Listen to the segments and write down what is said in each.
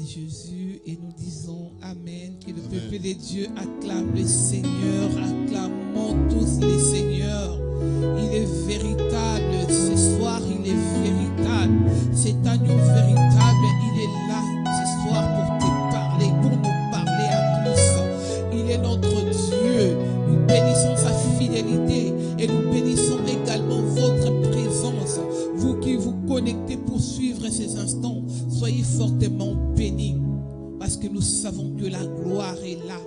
Jésus et nous disons Amen. Que le peuple de Dieu acclame le Seigneur, acclamons tous les seigneurs. Il est véritable, ce soir il est véritable. Cet agneau véritable, il est là ce soir pour te parler, pour nous parler à tous. Il est notre Dieu. Nous bénissons sa fidélité et nous bénissons également votre présence. Vous qui vous connectez pour suivre ces instants, soyez fortement bénis parce que nous savons que la gloire est là.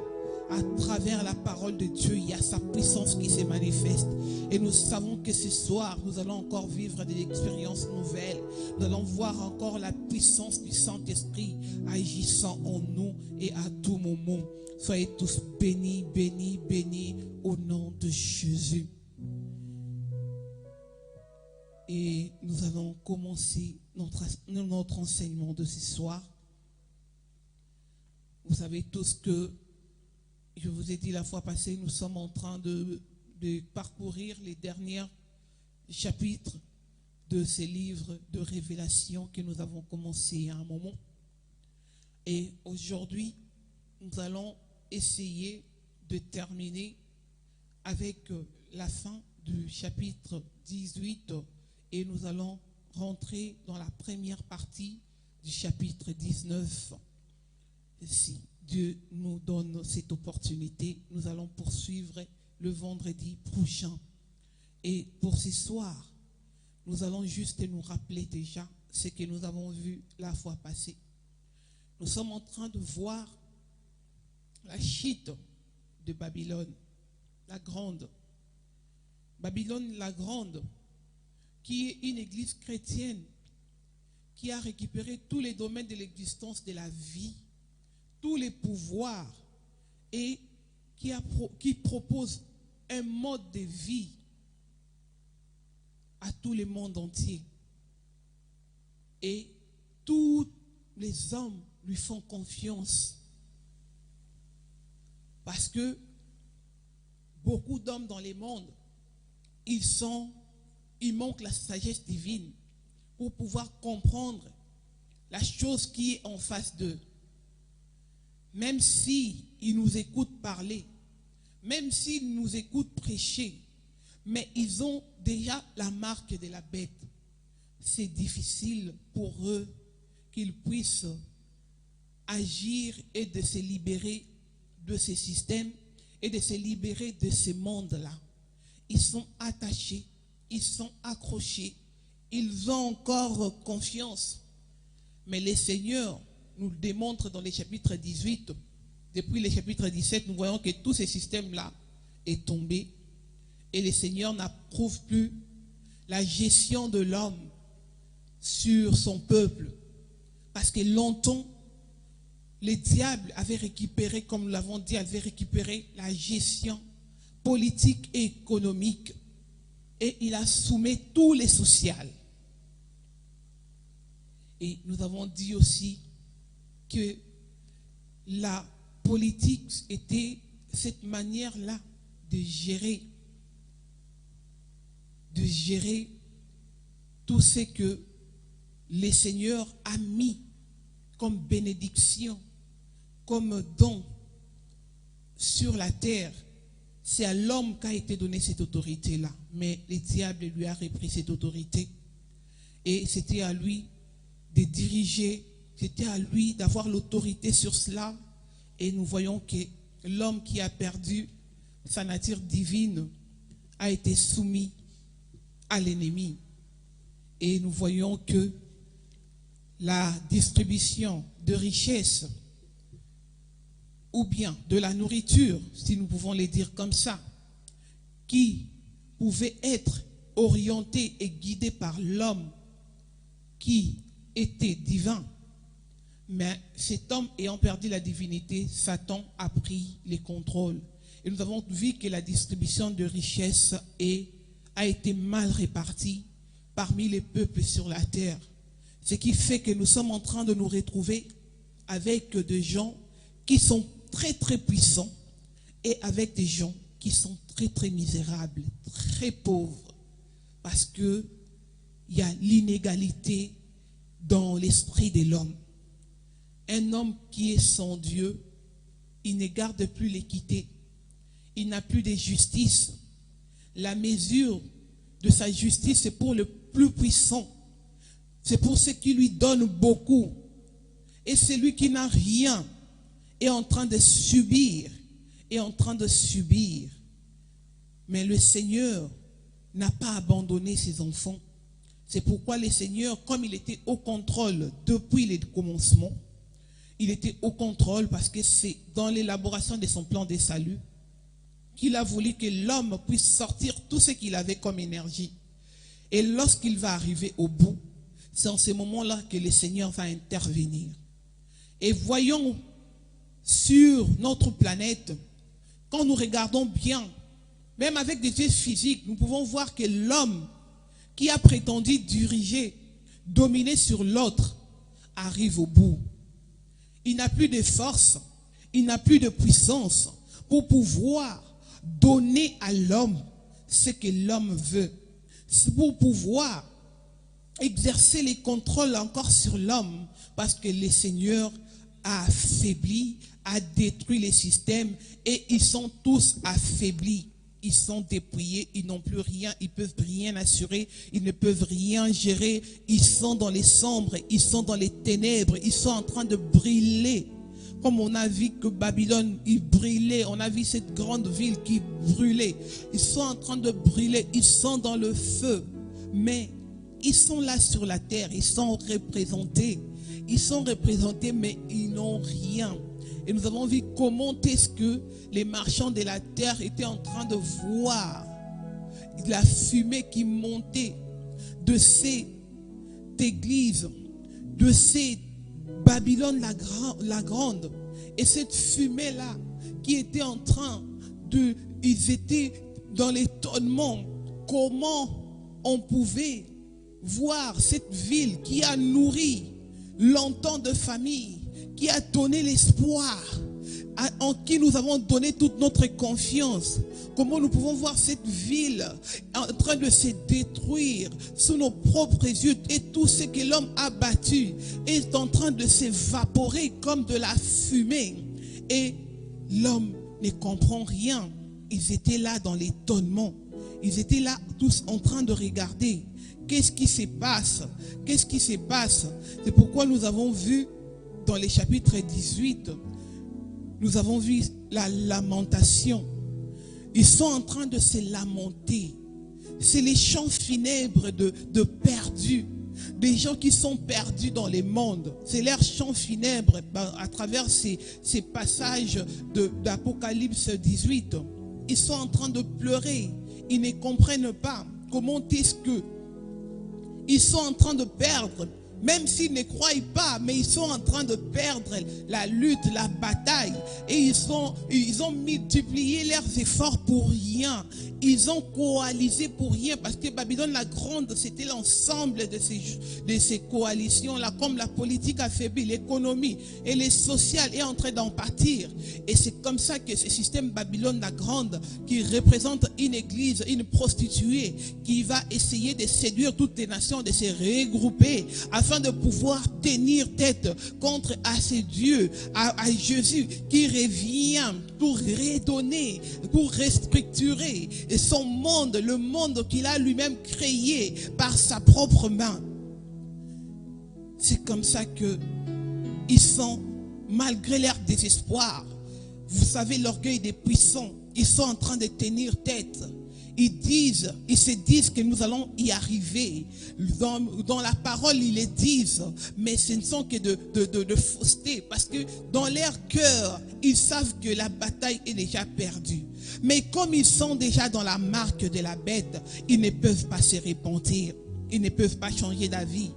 À travers la parole de Dieu, il y a sa puissance qui se manifeste. Et nous savons que ce soir, nous allons encore vivre des expériences nouvelles. Nous allons voir encore la puissance du Saint-Esprit agissant en nous et à tout moment. Soyez tous bénis, bénis, bénis au nom de Jésus. Et nous allons commencer notre enseignement de ce soir. Vous savez tous que, je vous ai dit la fois passée, nous sommes en train de parcourir les derniers chapitres de ces livres de révélation que nous avons commencé à un moment. Et aujourd'hui, nous allons essayer de terminer avec la fin du chapitre 18 et nous allons rentrer dans la première partie du chapitre 19. Si Dieu nous donne cette opportunité, nous allons poursuivre le vendredi prochain. Et pour ce soir, nous allons juste nous rappeler déjà ce que nous avons vu la fois passée. Nous sommes en train de voir la chute de Babylone, la grande. Babylone la grande, qui est une église chrétienne qui a récupéré tous les domaines de l'existence de la vie, tous les pouvoirs et qui propose un mode de vie à tout le monde entier. Et tous les hommes lui font confiance. Parce que beaucoup d'hommes dans le monde, il manque la sagesse divine pour pouvoir comprendre la chose qui est en face d'eux. Même s'ils nous écoutent parler, même s'ils nous écoutent prêcher, mais ils ont déjà la marque de la bête. C'est difficile pour eux qu'ils puissent agir et de se libérer de ces systèmes et de se libérer de ce monde-là. Ils sont attachés, ils sont accrochés, ils ont encore confiance. Mais le Seigneur nous le démontre dans les chapitres 18. Depuis le chapitre 17, nous voyons que tout ce système-là est tombé et le Seigneur n'approuve plus la gestion de l'homme sur son peuple. Parce que longtemps, le diable avait récupéré, comme nous l'avons dit, avait récupéré la gestion politique et économique et il a soumis tous les sociales. Et nous avons dit aussi que la politique était cette manière-là de gérer tout ce que le Seigneur a mis comme bénédiction, comme don sur la terre. C'est à l'homme qu'a été donnée cette autorité-là. Mais le diable lui a repris cette autorité. Et c'était à lui de diriger, c'était à lui d'avoir l'autorité sur cela. Et nous voyons que l'homme qui a perdu sa nature divine a été soumis à l'ennemi. Et nous voyons que la distribution de richesses ou bien de la nourriture, si nous pouvons le dire comme ça, qui pouvait être orientée et guidée par l'homme qui était divin. Mais cet homme ayant perdu la divinité, Satan a pris les contrôles. Et nous avons vu que la distribution de richesses a été mal répartie parmi les peuples sur la terre. Ce qui fait que nous sommes en train de nous retrouver avec des gens qui sont très très puissants et avec des gens qui sont très très misérables, très pauvres. Parce qu'il y a l'inégalité dans l'esprit de l'homme. Un homme qui est sans Dieu, il ne garde plus l'équité. Il n'a plus de justice. La mesure de sa justice, c'est pour le plus puissant. C'est pour ceux qui lui donnent beaucoup. Et celui qui n'a rien est en train de subir. Est en train de subir. Mais le Seigneur n'a pas abandonné ses enfants. C'est pourquoi le Seigneur, comme il était au contrôle depuis le commencement, il était au contrôle parce que c'est dans l'élaboration de son plan de salut qu'il a voulu que l'homme puisse sortir tout ce qu'il avait comme énergie. Et lorsqu'il va arriver au bout, c'est en ce moment-là que le Seigneur va intervenir. Et voyons sur notre planète, quand nous regardons bien, même avec des yeux physiques, nous pouvons voir que l'homme qui a prétendu diriger, dominer sur l'autre, arrive au bout. Il n'a plus de force, il n'a plus de puissance pour pouvoir donner à l'homme ce que l'homme veut. Pour pouvoir exercer les contrôles encore sur l'homme, parce que le Seigneur a affaibli, a détruit les systèmes et ils sont tous affaiblis. Ils sont dépouillés, ils n'ont plus rien, ils ne peuvent rien assurer, ils ne peuvent rien gérer. Ils sont dans les sombres, ils sont dans les ténèbres, ils sont en train de brûler. Comme on a vu que Babylone, il brûlait, on a vu cette grande ville qui brûlait. Ils sont en train de brûler, ils sont dans le feu. Mais ils sont là sur la terre, ils sont représentés. Ils sont représentés, mais ils n'ont rien. Et nous avons vu comment est-ce que les marchands de la terre étaient en train de voir la fumée qui montait de cette église, de cette Babylone la grande. Et cette fumée-là qui était en train de... Ils étaient dans l'étonnement. Comment on pouvait voir cette ville qui a nourri longtemps de familles, qui a donné l'espoir, en qui nous avons donné toute notre confiance. Comment nous pouvons voir cette ville en train de se détruire sous nos propres yeux et tout ce que l'homme a bâti est en train de s'évaporer comme de la fumée. Et l'homme ne comprend rien. Ils étaient là dans l'étonnement. Ils étaient là tous en train de regarder. Qu'est-ce qui se passe? Qu'est-ce qui se passe? C'est pourquoi nous avons vu dans les chapitres 18, nous avons vu la lamentation. Ils sont en train de se lamenter. C'est les chants funèbres de perdus. Des gens qui sont perdus dans les mondes. C'est leurs chants funèbres à travers ces passages d'Apocalypse 18. Ils sont en train de pleurer. Ils ne comprennent pas comment est-ce que ils sont en train de perdre. Même s'ils ne croient pas, mais ils sont en train de perdre la lutte, la bataille. Et ils ont multiplié leurs efforts pour rien. Ils ont coalisé pour rien. Parce que Babylone la grande, c'était l'ensemble de ces coalitions-là. Comme la politique affaiblie, l'économie et les sociales est en train d'en partir. Et c'est comme ça que ce système Babylone la grande, qui représente une église, une prostituée, qui va essayer de séduire toutes les nations, de se regrouper, afin de pouvoir tenir tête contre à ces dieux, à Jésus qui revient pour redonner, pour restructurer son monde, le monde qu'il a lui-même créé par sa propre main. C'est comme ça que ils sont, malgré leur désespoir, vous savez, l'orgueil des puissants, ils sont en train de tenir tête. Ils se disent que nous allons y arriver. Dans la parole, ils le disent, mais ce ne sont que de fausseté, parce que dans leur cœur, ils savent que la bataille est déjà perdue. Mais comme ils sont déjà dans la marque de la bête, ils ne peuvent pas se repentir. Ils ne peuvent pas changer d'avis.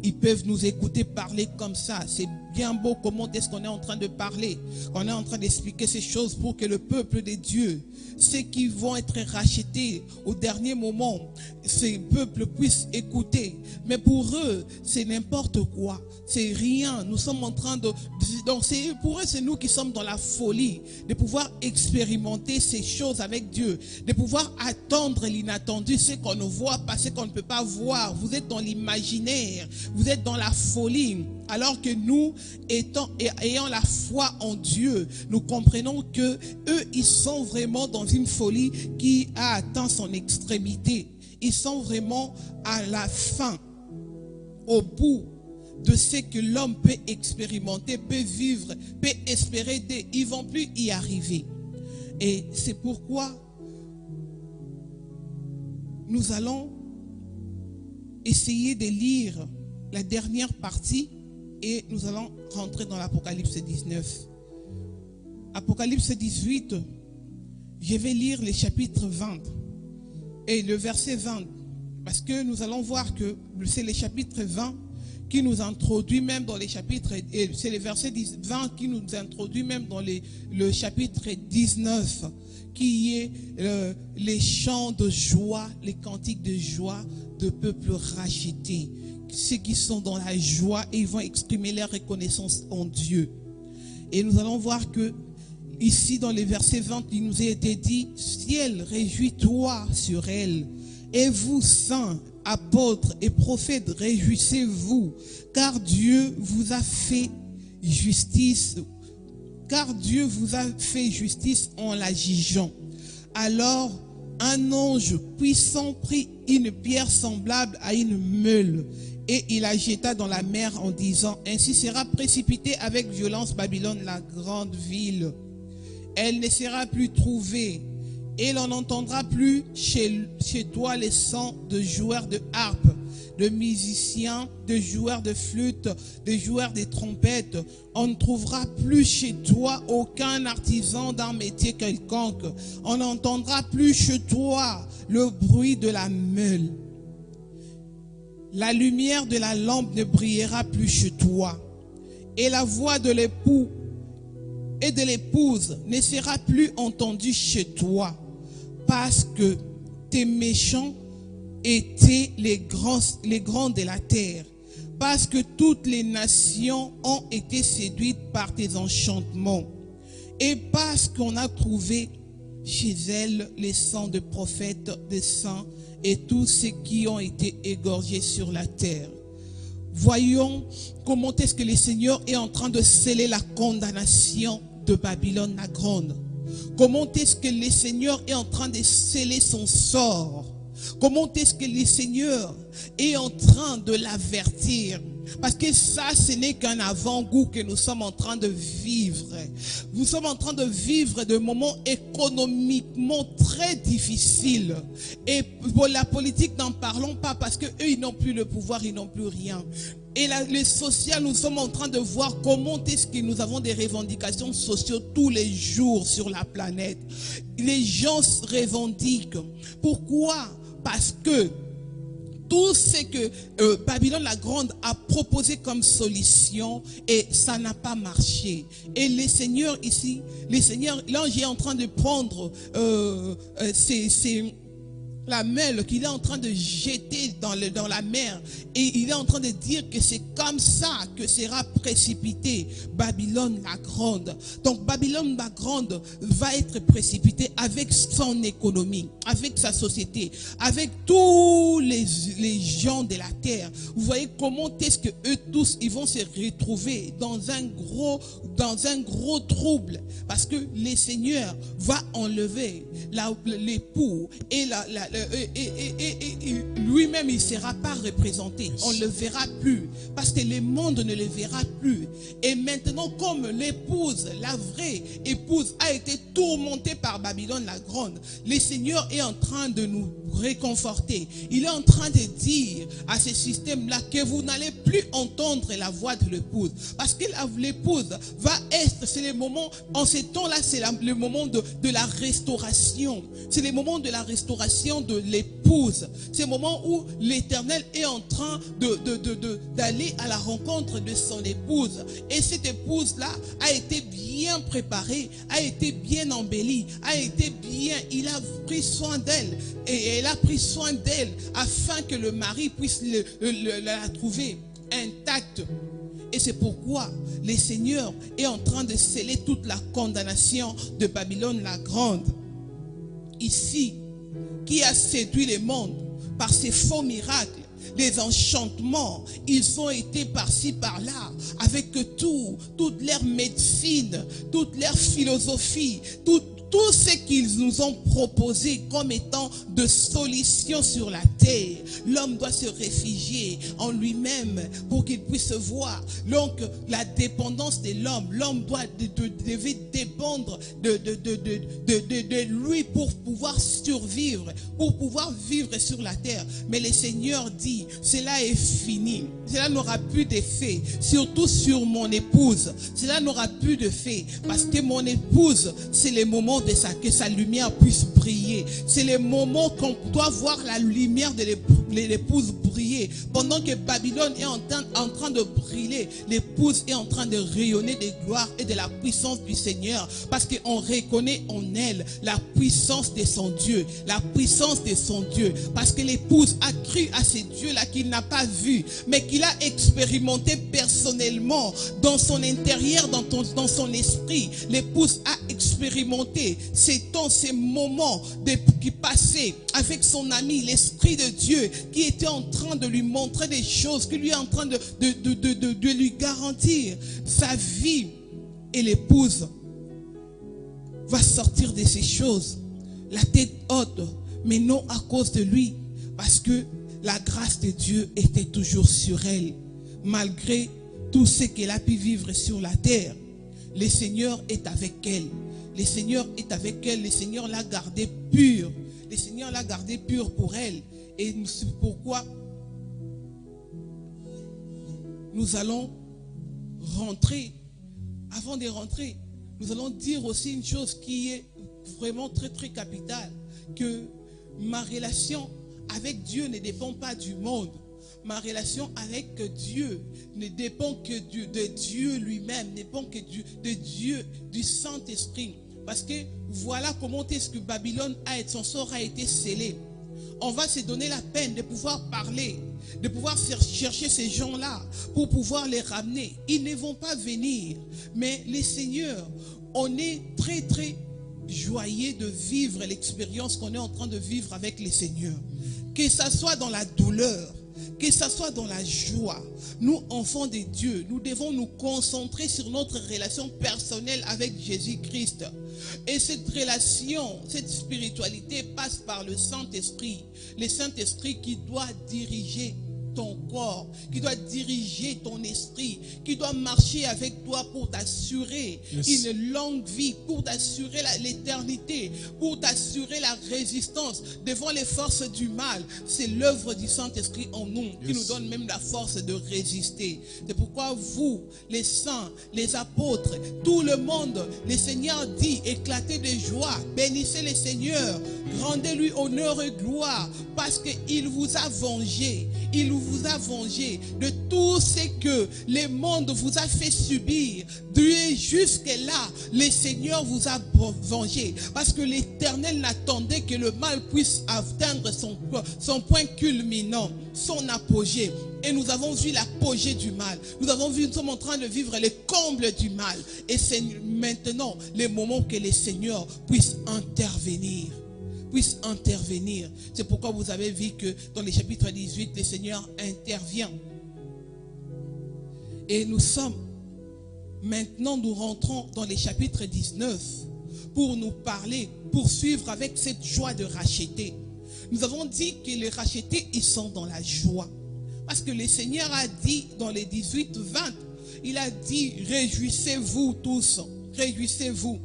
Ils peuvent nous écouter parler comme ça. C'est bien beau comment est-ce qu'on est en train de parler. On est en train d'expliquer ces choses pour que le peuple de Dieu, ceux qui vont être rachetés au dernier moment, ces peuples puissent écouter. Mais pour eux, c'est n'importe quoi. C'est rien. Nous sommes en train de... Donc pour eux, c'est nous qui sommes dans la folie de pouvoir expérimenter ces choses avec Dieu, de pouvoir attendre l'inattendu, ce qu'on ne voit pas, ce qu'on ne peut pas voir. Vous êtes dans l'imaginaire. vous êtes dans la folie. Alors que nous, ayant la foi en Dieu, nous comprenons que eux, ils sont vraiment dans une folie qui a atteint son extrémité. Ils sont vraiment à la fin, au bout de ce que l'homme peut expérimenter, peut vivre, peut espérer. Ils ne vont plus y arriver. Et c'est pourquoi nous allons essayer de lire la dernière partie et nous allons rentrer dans l'Apocalypse 19. Apocalypse 18, je vais lire le chapitre 20 et le verset 20, parce que nous allons voir que c'est le chapitre 20 qui nous introduit même dans les chapitres, et c'est le verset 20 qui nous introduit même dans le chapitre 19, qui est les chants de joie, les cantiques de joie de peuples rachetés. Ceux qui sont dans la joie et ils vont exprimer leur reconnaissance en Dieu. Et nous allons voir que ici dans les versets 20, il nous a été dit: ciel, réjouis-toi sur elle, et vous saints, apôtres et prophètes, réjouissez-vous, car Dieu vous a fait justice, en la jugeant. Alors un ange puissant prit une pierre semblable à une meule et il la jeta dans la mer en disant: ainsi sera précipitée avec violence Babylone, la grande ville. Elle ne sera plus trouvée et l'on n'entendra plus chez toi les sons de joueurs de harpe, de musiciens, de joueurs de flûte, de joueurs de trompettes. On ne trouvera plus chez toi aucun artisan d'un métier quelconque. On n'entendra plus chez toi le bruit de la meule. La lumière de la lampe ne brillera plus chez toi. Et la voix de l'époux et de l'épouse ne sera plus entendue chez toi. Parce que tes méchants étaient les grands de la terre. Parce que toutes les nations ont été séduites par tes enchantements. Et parce qu'on a trouvé chez elles les sangs de prophètes, des saints et tous ceux qui ont été égorgés sur la terre. Voyons comment est-ce que le Seigneur est en train de sceller la condamnation de Babylone la grande. Comment est-ce que le Seigneur est en train de sceller son sort? Comment est-ce que le Seigneur est en train de l'avertir? Parce que ça, ce n'est qu'un avant-goût que nous sommes en train de vivre. Nous sommes en train de vivre des moments économiquement très difficiles. Et pour la politique, n'en parlons pas parce qu'eux, ils n'ont plus le pouvoir, ils n'ont plus rien. Et le social, nous sommes en train de voir comment est-ce que nous avons des revendications sociales tous les jours sur la planète. Les gens se revendiquent. Pourquoi? Parce que tout ce que Babylone la Grande a proposé comme solution, et ça n'a pas marché. Et les seigneurs ici, l'ange est en train de prendre la meule qu'il est en train de jeter dans la mer, et il est en train de dire que c'est comme ça que sera précipitée Babylone la Grande. Donc Babylone la Grande va être précipitée avec son économie, avec sa société, avec tous les gens de la terre. Vous voyez comment est-ce que eux tous ils vont se retrouver dans un gros trouble, parce que le Seigneur va enlever l'époux et lui-même il ne sera pas représenté. On ne le verra plus parce que le monde ne le verra plus. Et maintenant, comme l'épouse, la vraie épouse, a été tourmentée par Babylone la Grande, le Seigneur est en train de nous réconforter. Il est en train de dire à ce système-là que vous n'allez plus entendre la voix de l'épouse, parce que l'épouse va être, c'est le moment, en ce temps-là, c'est le moment de la restauration. C'est le moment de la restauration de l'épouse. C'est le moment où l'Éternel est en train d'aller à la rencontre de son épouse. Et cette épouse-là a été bien préparée, a été bien embellie, il a pris soin d'elle. Et elle a pris soin d'elle afin que le mari puisse la trouver intacte. Et c'est pourquoi le Seigneur est en train de sceller toute la condamnation de Babylone la Grande. Ici, qui a séduit le monde par ses faux miracles, les enchantements, ils ont été par-ci, par-là, avec toute leur médecine, toute leur philosophie, tout ce qu'ils nous ont proposé comme étant de solutions sur la terre. L'homme doit se réfugier en lui-même pour qu'il puisse voir. Donc, la dépendance de l'homme devait dépendre de lui pour pouvoir survivre, pour pouvoir vivre sur la terre. Mais le Seigneur dit, cela est fini. Cela n'aura plus d'effet, surtout sur mon épouse. Cela n'aura plus d'effet parce que mon épouse, c'est le moment que sa lumière puisse briller. C'est le moment qu'on doit voir la lumière de l'épouse briller. Pendant que Babylone est en train de briller, l'épouse est en train de rayonner de gloire et de la puissance du Seigneur, parce qu'on reconnaît en elle la puissance de son Dieu, la puissance de son Dieu, parce que l'épouse a cru à ce Dieu-là qu'il n'a pas vu, mais qu'il a expérimenté personnellement dans son intérieur, dans son esprit. L'épouse a expérimenté ces temps, ces moments qui passaient avec son ami, l'Esprit de Dieu, qui était en train de lui montrer des choses, qui lui est en train de lui garantir sa vie. Et l'épouse va sortir de ces choses, la tête haute, mais non à cause de lui, parce que la grâce de Dieu était toujours sur elle, malgré tout ce qu'elle a pu vivre sur la terre. Le Seigneur est avec elle. Le Seigneur est avec elle. Le Seigneur l'a gardée pure. Le Seigneur l'a gardée pure pour elle. Et c'est pourquoi nous allons rentrer. Avant de rentrer, nous allons dire aussi une chose qui est vraiment très très capitale. Que ma relation avec Dieu ne dépend pas du monde. Ma relation avec Dieu ne dépend que de Dieu lui-même, ne dépend que de Dieu, du Saint-Esprit. Parce que voilà comment est-ce que Babylone son sort a été scellé. On va se donner la peine de pouvoir parler, de pouvoir chercher ces gens-là pour pouvoir les ramener. Ils ne vont pas venir. Mais les seigneurs, on est très très joyeux de vivre l'expérience qu'on est en train de vivre avec les seigneurs. Que ça soit dans la douleur, que ce soit dans la joie, nous, enfants de Dieu, nous devons nous concentrer sur notre relation personnelle avec Jésus-Christ. Et cette relation, cette spiritualité passe par le Saint-Esprit. Le Saint-Esprit qui doit diriger ton corps, qui doit diriger ton esprit, qui doit marcher avec toi pour t'assurer une longue vie, pour t'assurer l'éternité, pour t'assurer la résistance devant les forces du mal. C'est l'œuvre du Saint-Esprit en nous qui nous donne même la force de résister. C'est pourquoi vous, les saints, les apôtres, tout le monde, le Seigneur dit, éclatez de joie, bénissez le Seigneur, rendez-lui honneur et gloire, parce qu'il vous a vengé. Il vous a vengé de tout ce que le monde vous a fait subir. Jusque-là, le Seigneur vous a vengé. Parce que l'Éternel n'attendait que le mal puisse atteindre son point culminant, son apogée. Et nous avons vu l'apogée du mal. Nous sommes en train de vivre les combles du mal. Et c'est maintenant le moment que le Seigneur puisse intervenir. C'est pourquoi vous avez vu que dans le chapitre 18, le Seigneur intervient. Et maintenant nous rentrons dans le chapitre 19 pour nous parler, poursuivre avec cette joie de racheter. Nous avons dit que les rachetés, ils sont dans la joie. Parce que le Seigneur a dit dans les 18-20, il a dit, réjouissez-vous tous, réjouissez-vous.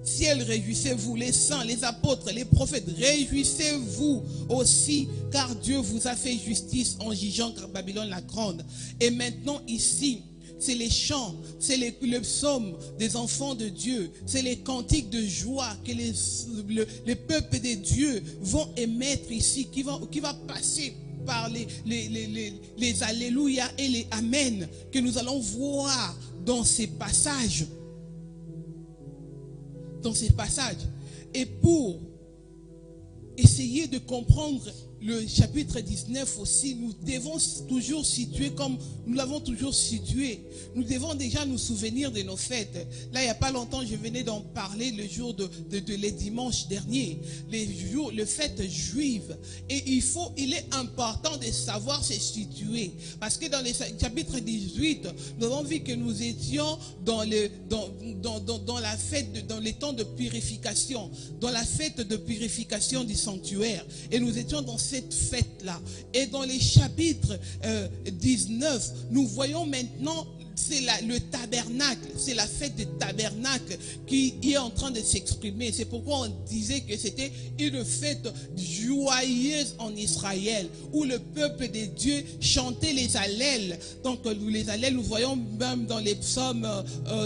Ciel, réjouissez-vous, les saints, les apôtres, les prophètes, réjouissez-vous aussi, car Dieu vous a fait justice en jugeant Babylone la grande. Et maintenant ici, c'est les chants, c'est les psaumes des enfants de Dieu, c'est les cantiques de joie que les peuples de Dieu vont émettre ici, qui va passer par les alléluia et les amen que nous allons voir dans ces passages. Et pour essayer de comprendre le chapitre 19 aussi, nous devons toujours situer comme nous l'avons toujours situé. Nous devons déjà nous souvenir de nos fêtes. Là, il n'y a pas longtemps, je venais d'en parler le jour les dimanches derniers, les fêtes juives. Et il est important de savoir se situer. Parce que dans le chapitre 18, nous avons vu que nous étions dans la fête, dans les temps de purification, dans la fête de purification du sanctuaire. Et nous étions dans cette fête-là. Et dans les chapitres 19, nous voyons maintenant, c'est le tabernacle, c'est la fête du tabernacle qui est en train de s'exprimer. C'est pourquoi on disait que c'était une fête joyeuse en Israël, où le peuple de Dieu chantait les allèles. Donc les allèles, nous voyons même dans les psaumes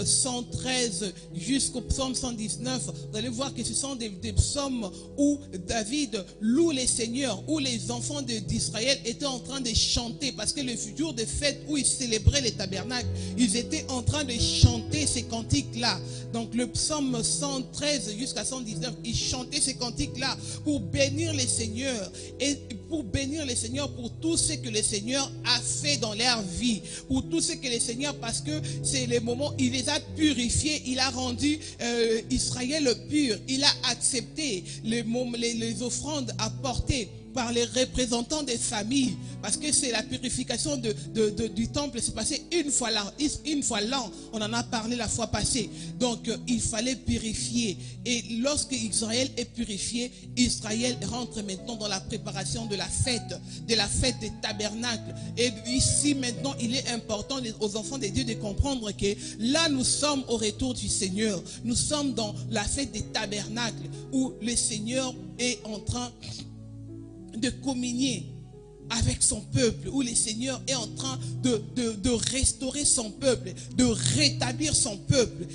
113 jusqu'au psaume 119, vous allez voir que ce sont des psaumes où David loue les seigneurs, où les enfants d'Israël étaient en train de chanter, parce que le jour de fête où ils célébraient les tabernacles, ils étaient en train de chanter ces cantiques-là. Donc le psaume 113 jusqu'à 119, ils chantaient ces cantiques-là pour bénir les seigneurs. Et pour bénir les seigneurs pour tout ce que le Seigneur a fait dans leur vie. Pour tout ce que le Seigneur, parce que c'est les moments, il les a purifiés, il a rendu Israël pur. Il a accepté les offrandes apportées par les représentants des familles, parce que c'est la purification du temple, c'est passé une fois l'an, on en a parlé la fois passée. Donc il fallait purifier, et lorsque Israël est purifié, Israël rentre maintenant dans la préparation de la fête des tabernacles. Et ici maintenant, il est important aux enfants de Dieu de comprendre que là nous sommes au retour du Seigneur, nous sommes dans la fête des tabernacles, où le Seigneur est en train de communier avec son peuple, où le Seigneur est en train de restaurer son peuple, de rétablir son peuple,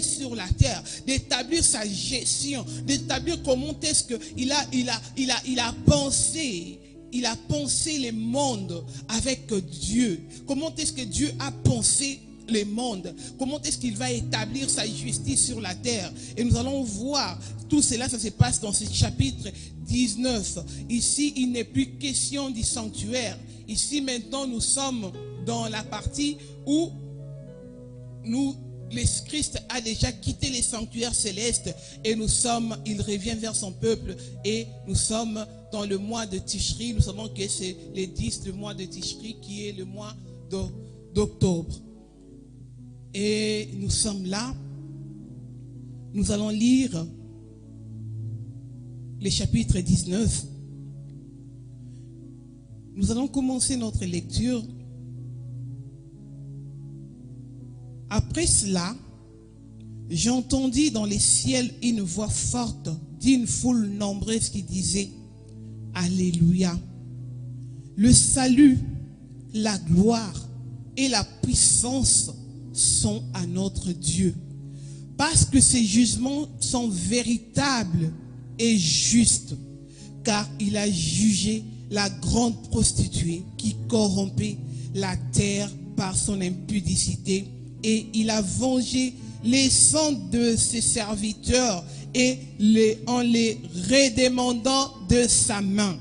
sur la terre, d'établir sa gestion, d'établir comment est-ce qu'il a pensé. Il a pensé le monde avec Dieu. Comment est-ce que Dieu a pensé le monde? Comment est-ce qu'il va établir sa justice sur la terre? Et nous allons voir tout cela, ça se passe dans ce chapitre 19. Ici, il n'est plus question du sanctuaire. Ici, maintenant, nous sommes dans la partie où le Christ a déjà quitté les sanctuaires célestes et il revient vers son peuple, et nous sommes dans le mois de Tishri. Nous savons que c'est le 10 du mois de Tishri qui est le mois d'octobre. Et nous sommes là. Nous allons lire le chapitre 19. Nous allons commencer notre lecture. Après cela, j'entendis dans les ciels une voix forte d'une foule nombreuse qui disait: Alléluia! Le salut, la gloire et la puissance sont à notre Dieu, parce que ses jugements sont véritables et justes, car il a jugé la grande prostituée qui corrompait la terre par son impudicité, et il a vengé les sangs de ses serviteurs en les redemandant de sa main.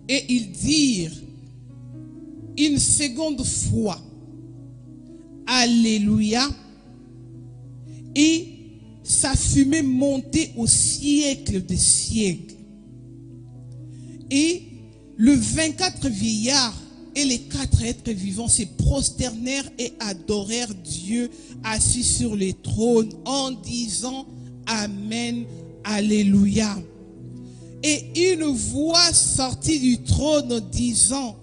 Et ils dirent une seconde fois: Alléluia. Et sa fumée montait au siècle des siècles. Et le 24 vieillards et les 4 êtres vivants se prosternèrent et adorèrent Dieu assis sur les trônes en disant: Amen, Alléluia. Et une voix sortit du trône disant: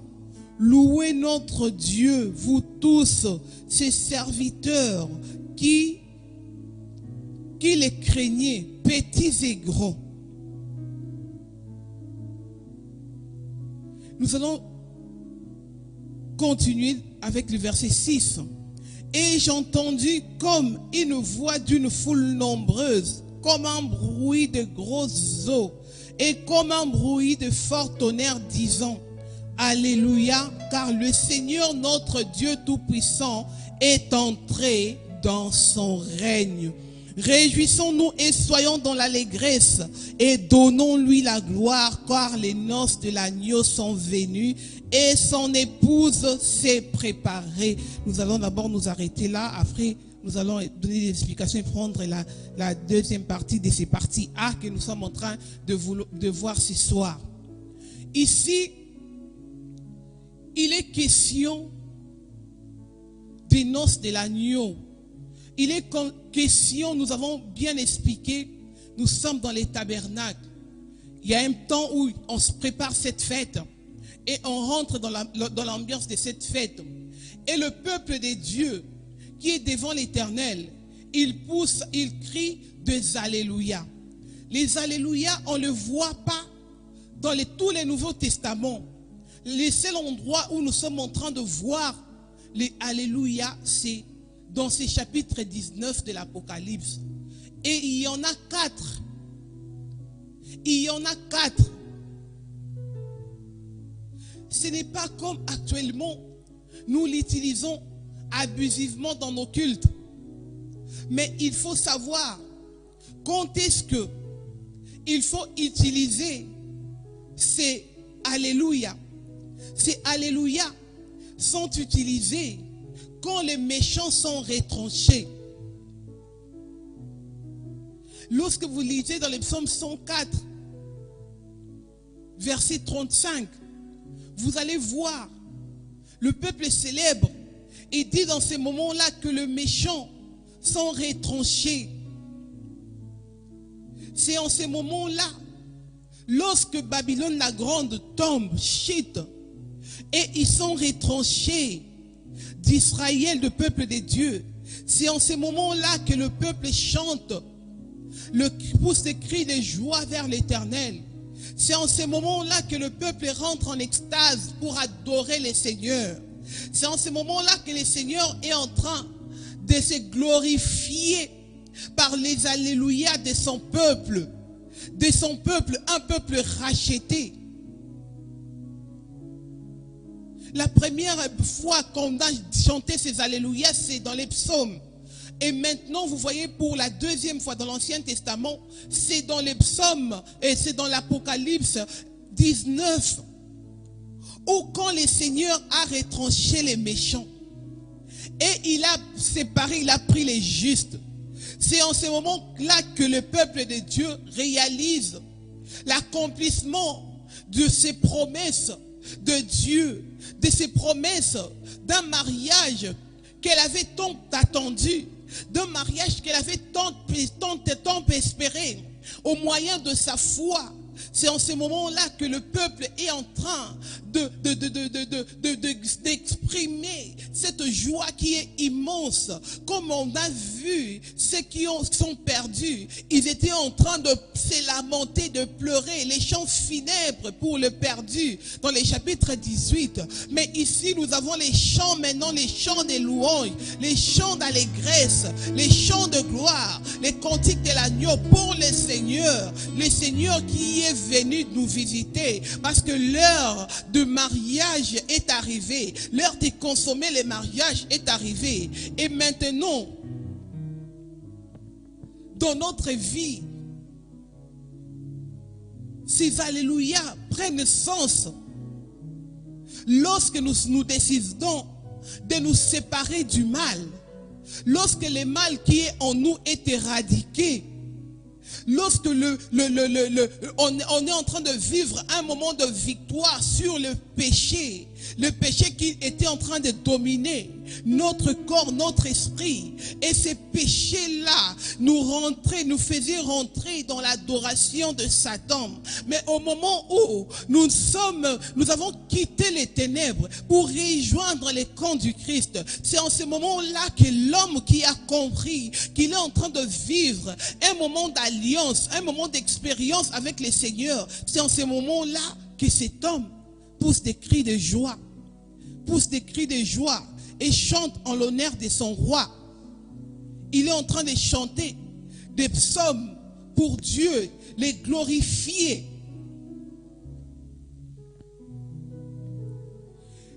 Louez notre Dieu, vous tous, ses serviteurs, qui les craignez, petits et grands. Nous allons continuer avec le verset 6. Et j'entendis comme une voix d'une foule nombreuse, comme un bruit de grosses eaux, et comme un bruit de fort tonnerre, disant: Alléluia, car le Seigneur notre Dieu Tout-Puissant est entré dans son règne. Réjouissons-nous et soyons dans l'allégresse et donnons-lui la gloire, car les noces de l'agneau sont venues et son épouse s'est préparée. Nous allons d'abord nous arrêter là. Après, nous allons donner des explications et prendre la deuxième partie de ces parties A que nous sommes en train de voir ce soir. Ici, il est question des noces de l'agneau. Il est question, nous avons bien expliqué, nous sommes dans les tabernacles. Il y a un temps où on se prépare cette fête et on rentre dans l'ambiance de cette fête. Et le peuple de Dieu qui est devant l'Éternel, il pousse, il crie des Alléluia. Les Alléluia, on ne le voit pas dans tous les Nouveaux Testaments. Le seul endroit où nous sommes en train de voir les Alléluia, c'est dans ces chapitres 19 de l'Apocalypse. Et il y en a 4. Il y en a 4. Ce n'est pas comme actuellement, nous l'utilisons abusivement dans nos cultes. Mais il faut savoir quand est-ce que il faut utiliser ces Alléluia. Ces Alléluia sont utilisés quand les méchants sont retranchés. Lorsque vous lisez dans le psaume 104, verset 35, vous allez voir le peuple célèbre et dit dans ces moments-là que les méchants sont retranchés. C'est en ces moments-là, lorsque Babylone la grande tombe, chute, et ils sont retranchés d'Israël, le peuple de Dieu. C'est en ces moments-là que le peuple chante, pousse des cris de joie vers l'Éternel. C'est en ces moments-là que le peuple rentre en extase pour adorer le Seigneur. C'est en ces moments-là que le Seigneur est en train de se glorifier par les Alléluia de son peuple, un peuple racheté. La première fois qu'on a chanté ces Alléluia, c'est dans les psaumes. Et maintenant, vous voyez, pour la deuxième fois dans l'Ancien Testament, c'est dans les psaumes et c'est dans l'Apocalypse 19, où quand le Seigneur a retranché les méchants et il a séparé, il a pris les justes. C'est en ce moment-là que le peuple de Dieu réalise l'accomplissement de ses promesses de Dieu, de ses promesses d'un mariage qu'elle avait tant attendu, d'un mariage qu'elle avait tant espéré au moyen de sa foi. C'est en ce moment-là que le peuple est en train d'exprimer cette joie qui est immense. Comme on a vu ceux qui sont perdus, ils étaient en train de se lamenter, de pleurer, les chants funèbres pour le perdu dans les chapitres 18. Mais ici nous avons les chants maintenant, les chants des louanges, les chants d'allégresse, les chants de gloire, les cantiques de l'agneau pour le Seigneur qui est venu nous visiter, parce que l'heure de mariage est arrivée, l'heure de consommer le mariage est arrivée. Et maintenant, dans notre vie, ces Alléluia prennent sens lorsque nous décidons de nous séparer du mal, lorsque le mal qui est en nous est éradiqué, lorsque on est en train de vivre un moment de victoire sur le péché qui était en train de dominer notre corps, notre esprit. Et ces péchés-là nous faisaient rentrer dans l'adoration de Satan. Mais au moment où nous avons quitté les ténèbres pour rejoindre les camps du Christ, c'est en ce moment-là que l'homme qui a compris qu'il est en train de vivre un moment d'alliance, un moment d'expérience avec le Seigneur, c'est en ce moment-là que cet homme pousse des cris de joie, et chante en l'honneur de son roi. Il est en train de chanter des psaumes pour Dieu, les glorifier.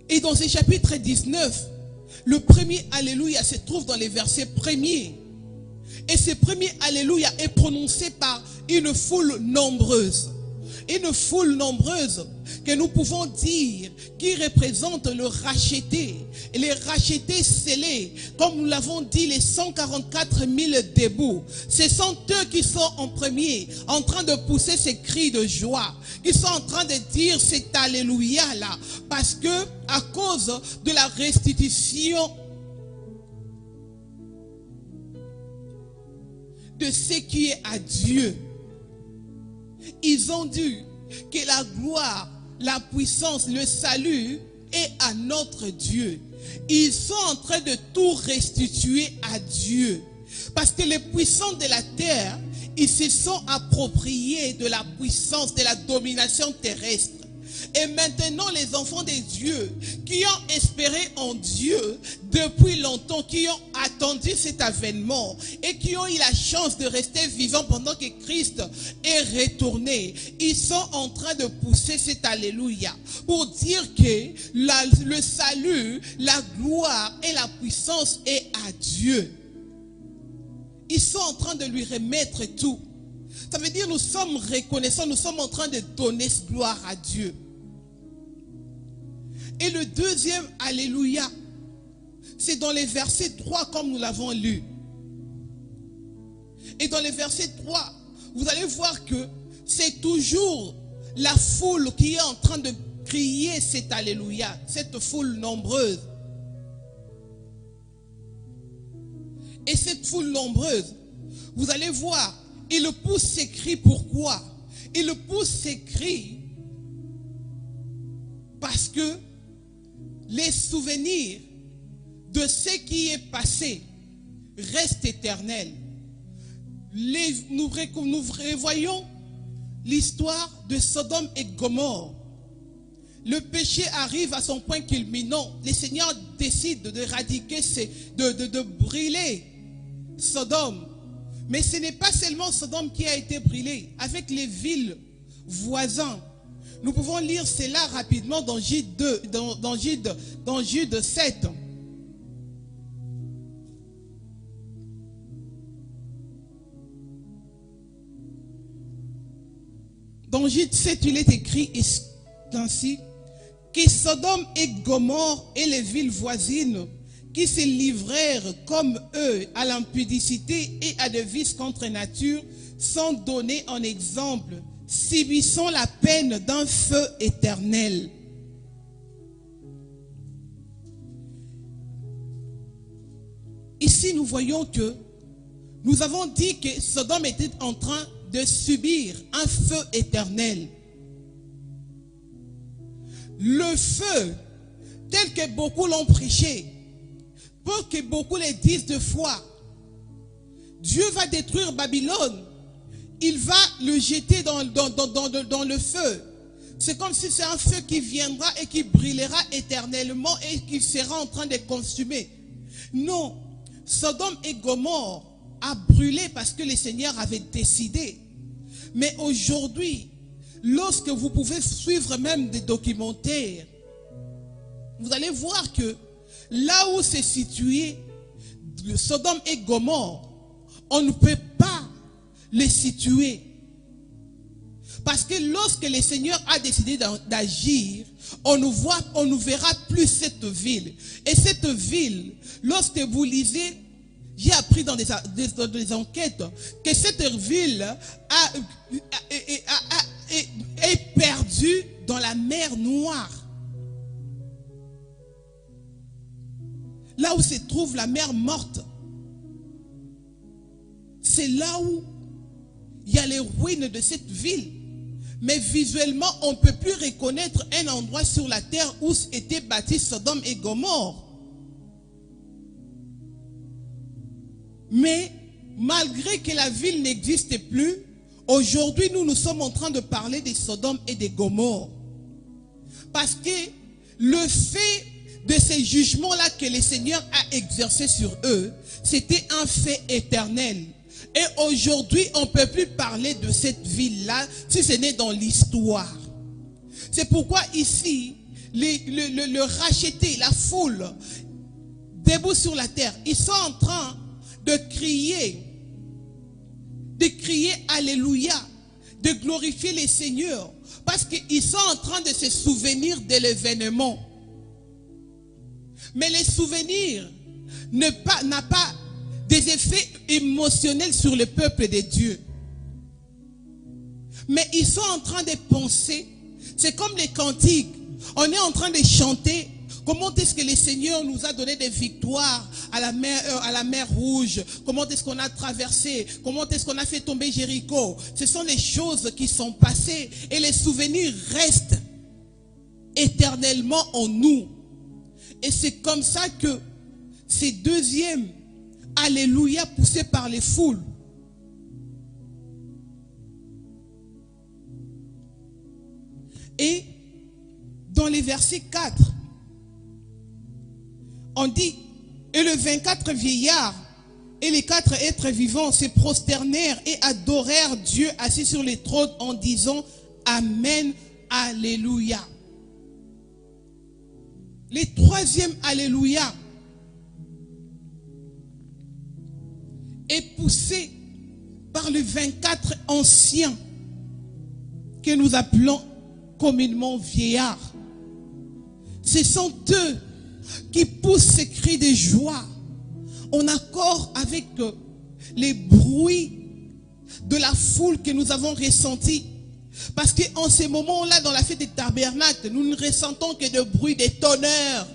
Et dans ce chapitre 19, le premier Alléluia se trouve dans les versets premiers. Et ce premier Alléluia est prononcé par une foule nombreuse. Une foule nombreuse que nous pouvons dire qui représente le racheté. Et les rachetés scellés, comme nous l'avons dit, les 144 000 debout. Ce sont eux qui sont en premier, en train de pousser ces cris de joie, qui sont en train de dire cet Alléluia là, parce que à cause de la restitution de ce qui est à Dieu, ils ont dit que la gloire, la puissance, le salut est à notre Dieu. Ils sont en train de tout restituer à Dieu. Parce que les puissants de la terre, ils se sont appropriés de la puissance, de la domination terrestre. Et maintenant, les enfants de Dieu qui ont espéré en Dieu depuis longtemps, qui ont attendu cet avènement et qui ont eu la chance de rester vivants pendant que Christ est retourné, ils sont en train de pousser cet Alléluia pour dire que le salut, la gloire et la puissance est à Dieu. Ils sont en train de lui remettre tout. Ça veut dire nous sommes reconnaissants, nous sommes en train de donner gloire à Dieu. Et le deuxième Alléluia, c'est dans les versets 3 comme nous l'avons lu. Et dans les versets 3, vous allez voir que c'est toujours la foule qui est en train de crier cet Alléluia, cette foule nombreuse. Et cette foule nombreuse, vous allez voir, il pousse ses cris. Pourquoi? Il pousse ses cris parce que les souvenirs de ce qui est passé restent éternels. Nous revoyons l'histoire de Sodome et Gomorrhe. Le péché arrive à son point culminant. Le Seigneur décide d'éradiquer, de brûler Sodome. Mais ce n'est pas seulement Sodome qui a été brûlé, avec les villes voisines. Nous pouvons lire cela rapidement dans Jude 2, dans Jude 7. Dans Jude 7, il est écrit ainsi que Sodome et Gomorrhe et les villes voisines qui se livrèrent comme eux à l'impudicité et à des vices contre nature sont donnés en exemple, subissant la peine d'un feu éternel. Ici, nous voyons que nous avons dit que Sodome était en train de subir un feu éternel. Le feu, tel que beaucoup l'ont prêché, pour que beaucoup le disent de foi, Dieu va détruire Babylone. Il va le jeter dans le feu. C'est comme si c'est un feu qui viendra et qui brûlera éternellement et qui sera en train de consumer. Non, Sodome et Gomorrhe a brûlé parce que le Seigneur avait décidé. Mais aujourd'hui, lorsque vous pouvez suivre même des documentaires, vous allez voir que là où c'est situé Sodome et Gomorrhe, on ne peut pas les situer. Parce que lorsque le Seigneur a décidé d'agir, on ne verra plus cette ville. Et cette ville, lorsque vous lisez, j'ai appris dans des enquêtes que cette ville est perdue dans la mer Noire. Là où se trouve la mer Morte. C'est là où il y a les ruines de cette ville. Mais visuellement, on ne peut plus reconnaître un endroit sur la terre où étaient bâtis Sodome et Gomorrhe. Mais malgré que la ville n'existe plus, aujourd'hui nous sommes en train de parler de Sodome et de Gomorrhe. Parce que le fait de ces jugements-là que le Seigneur a exercés sur eux, c'était un fait éternel. Et aujourd'hui, on ne peut plus parler de cette ville-là si ce n'est dans l'histoire. C'est pourquoi ici, le racheté, la foule, debout sur la terre, ils sont en train de crier de crier Alléluia, de glorifier les Seigneurs, parce qu'ils sont en train de se souvenir de l'événement. Mais les souvenirs n'a pas des effets émotionnels sur le peuple de Dieu. Mais ils sont en train de penser, c'est comme les cantiques. On est en train de chanter comment est-ce que le Seigneur nous a donné des victoires à la mer Rouge, comment est-ce qu'on a traversé, comment est-ce qu'on a fait tomber Jéricho. Ce sont les choses qui sont passées et les souvenirs restent éternellement en nous. Et c'est comme ça que ces deuxièmes Alléluia poussés par les foules et dans les versets 4, on dit, et les 24 vieillards et les 4 êtres vivants se prosternèrent et adorèrent Dieu assis sur les trônes en disant Amen, Alléluia. Le troisième Alléluia est poussé par les 24 anciens que nous appelons communément vieillards. Ce sont eux qui poussent ces cris de joie en accord avec les bruits de la foule que nous avons ressenti. Parce qu'en ces moments-là, dans la fête des tabernacles, nous ne ressentons que de bruit des tonnerres.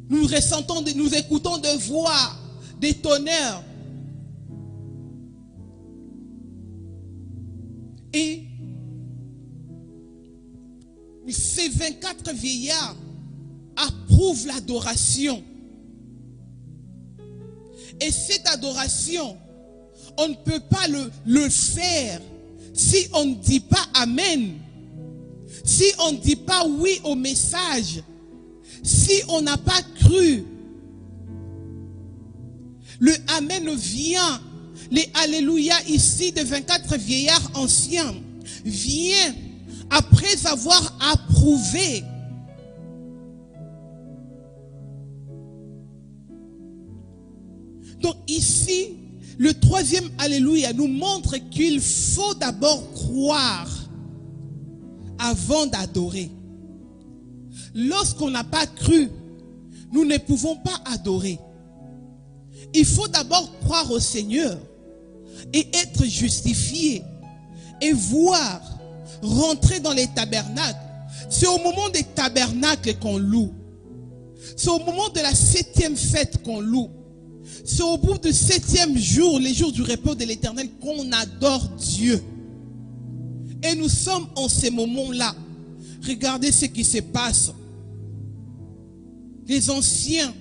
Nous ressentons, nous écoutons des voix, des tonnerres. Et ces 24 vieillards approuvent l'adoration. Et cette adoration, on ne peut pas le faire si on ne dit pas Amen. Si on ne dit pas oui au message. Si on n'a pas cru. Le Amen vient. Les Alléluia ici de 24 vieillards anciens vient après avoir approuvé. Donc ici, le troisième Alléluia nous montre qu'il faut d'abord croire avant d'adorer. Lorsqu'on n'a pas cru, nous ne pouvons pas adorer. Il faut d'abord croire au Seigneur et être justifié et voir rentrer dans les tabernacles. C'est au moment des tabernacles qu'on loue. C'est au moment de la 7e fête qu'on loue. C'est au bout du 7e jour, les jours du repos de l'Éternel, qu'on adore Dieu. Et nous sommes en ces moments-là. Regardez ce qui se passe. Les anciens,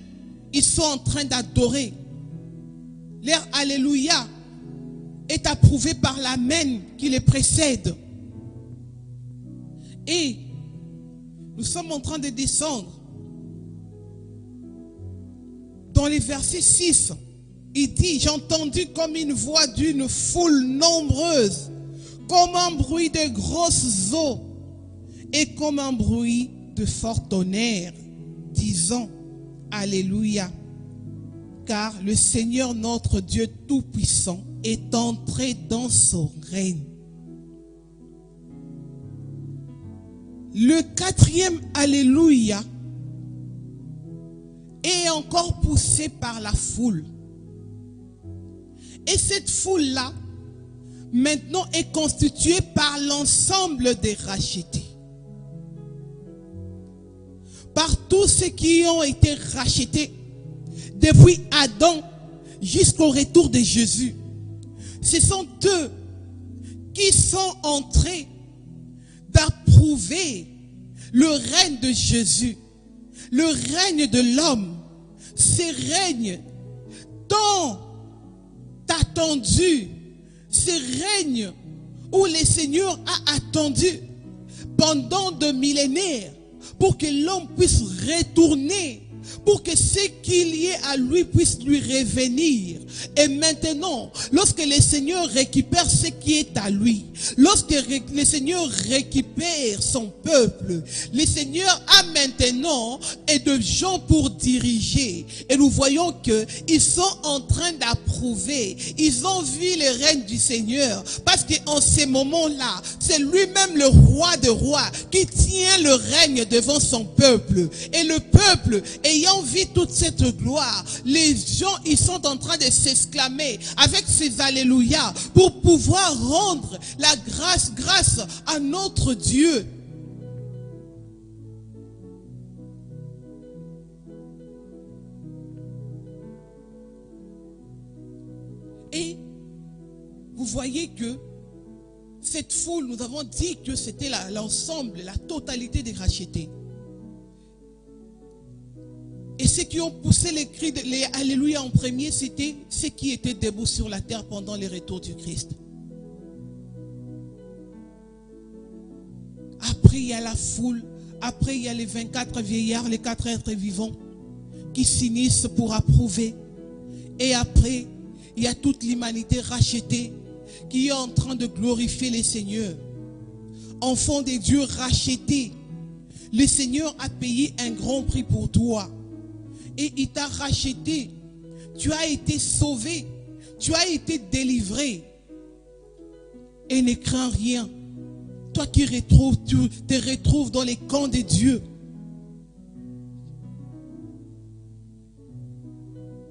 ils sont en train d'adorer. Leur Alléluia est approuvé par l'Amen qui les précède. Et nous sommes en train de descendre. Dans les versets 6, il dit, j'ai entendu comme une voix d'une foule nombreuse, comme un bruit de grosses eaux et comme un bruit de fort tonnerre, disant Alléluia, car le Seigneur notre Dieu Tout-Puissant est entré dans son règne. Le 4e Alléluia est encore poussé par la foule. Et cette foule-là, maintenant, est constituée par l'ensemble des rachetés. Par tous ceux qui ont été rachetés depuis Adam jusqu'au retour de Jésus. Ce sont eux qui sont entrés d'approuver le règne de Jésus, le règne de l'homme, ce règne tant attendu, ce règne où le Seigneur a attendu pendant des millénaires pour que l'homme puisse retourner pour que ce qu'il y ait à lui puisse lui revenir. Et maintenant, lorsque le Seigneur récupère ce qui est à lui, lorsque le Seigneur récupère son peuple, le Seigneur a maintenant de gens pour diriger. Et nous voyons qu'ils sont en train d'approuver. Ils ont vu le règne du Seigneur. Parce qu'en ces moments-là, c'est lui-même le roi des rois qui tient le règne devant son peuple. Et le peuple, ayant vu toute cette gloire, les gens, ils sont en train de s'exclamer avec ces alléluia pour pouvoir rendre la grâce à notre Dieu. Et vous voyez que cette foule, nous avons dit que c'était l'ensemble, la totalité des rachetés. Et ceux qui ont poussé les cris, les alléluia en premier, c'était ceux qui étaient debout sur la terre pendant le retour du Christ. Après, il y a la foule. Après, il y a les 24 vieillards, les 4 êtres vivants qui s'unissent pour approuver. Et après, il y a toute l'humanité rachetée qui est en train de glorifier le Seigneur. Enfant de Dieu racheté, le Seigneur a payé un grand prix pour toi. Et il t'a racheté. Tu as été sauvé. Tu as été délivré. Et ne crains rien. Toi qui tu te retrouves dans les camps de Dieu.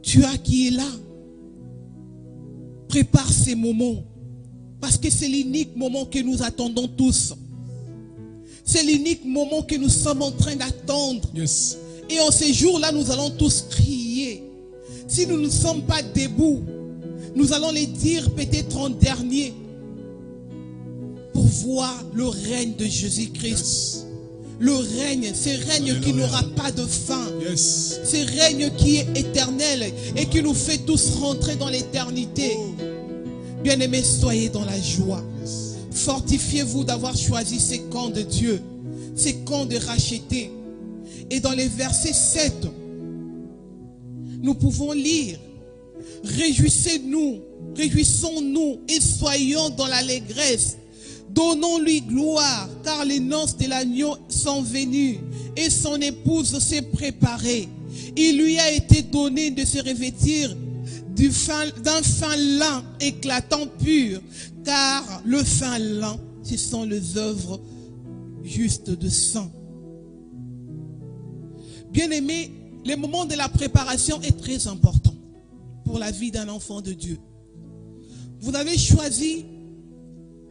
Tu as qui est là. Prépare ces moments. Parce que c'est l'unique moment que nous attendons tous. C'est l'unique moment que nous sommes en train d'attendre. Yes. Et en ces jours-là, nous allons tous crier. Si nous ne sommes pas debout, nous allons les dire peut-être en dernier. Pour voir le règne de Jésus-Christ. Yes. Le règne, ce règne Alléluia. Qui n'aura pas de fin. Yes. Ce règne qui est éternel et qui nous fait tous rentrer dans l'éternité. Oh. Bien-aimés, soyez dans la joie. Yes. Fortifiez-vous d'avoir choisi ces camps de Dieu, ces camps de rachetés. Et dans les versets 7, nous pouvons lire: réjouissez-nous, réjouissons-nous et soyons dans l'allégresse. Donnons-lui gloire, car les noces de l'agneau sont venues et son épouse s'est préparée. Il lui a été donné de se revêtir d'un fin lin éclatant pur, car le fin lin, ce sont les œuvres justes de saints. Bien-aimés, le moment de la préparation est très important pour la vie d'un enfant de Dieu. Vous avez choisi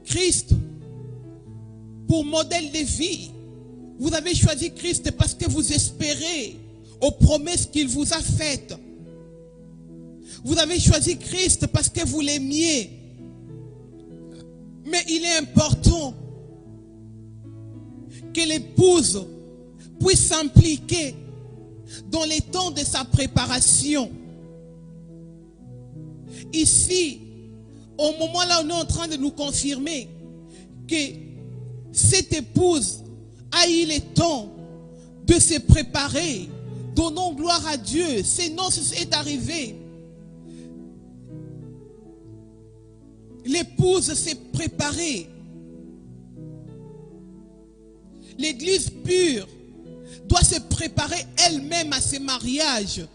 Christ pour modèle de vie. Vous avez choisi Christ parce que vous espérez aux promesses qu'il vous a faites. Vous avez choisi Christ parce que vous l'aimiez. Mais il est important que l'épouse puisse s'impliquer dans les temps de sa préparation. Ici, au moment là, on est en train de nous confirmer que cette épouse a eu le temps de se préparer. Donnons gloire à Dieu. Ces noces est arrivé. L'épouse s'est préparée. L'église pure doit se préparer elle-même à ce mariage.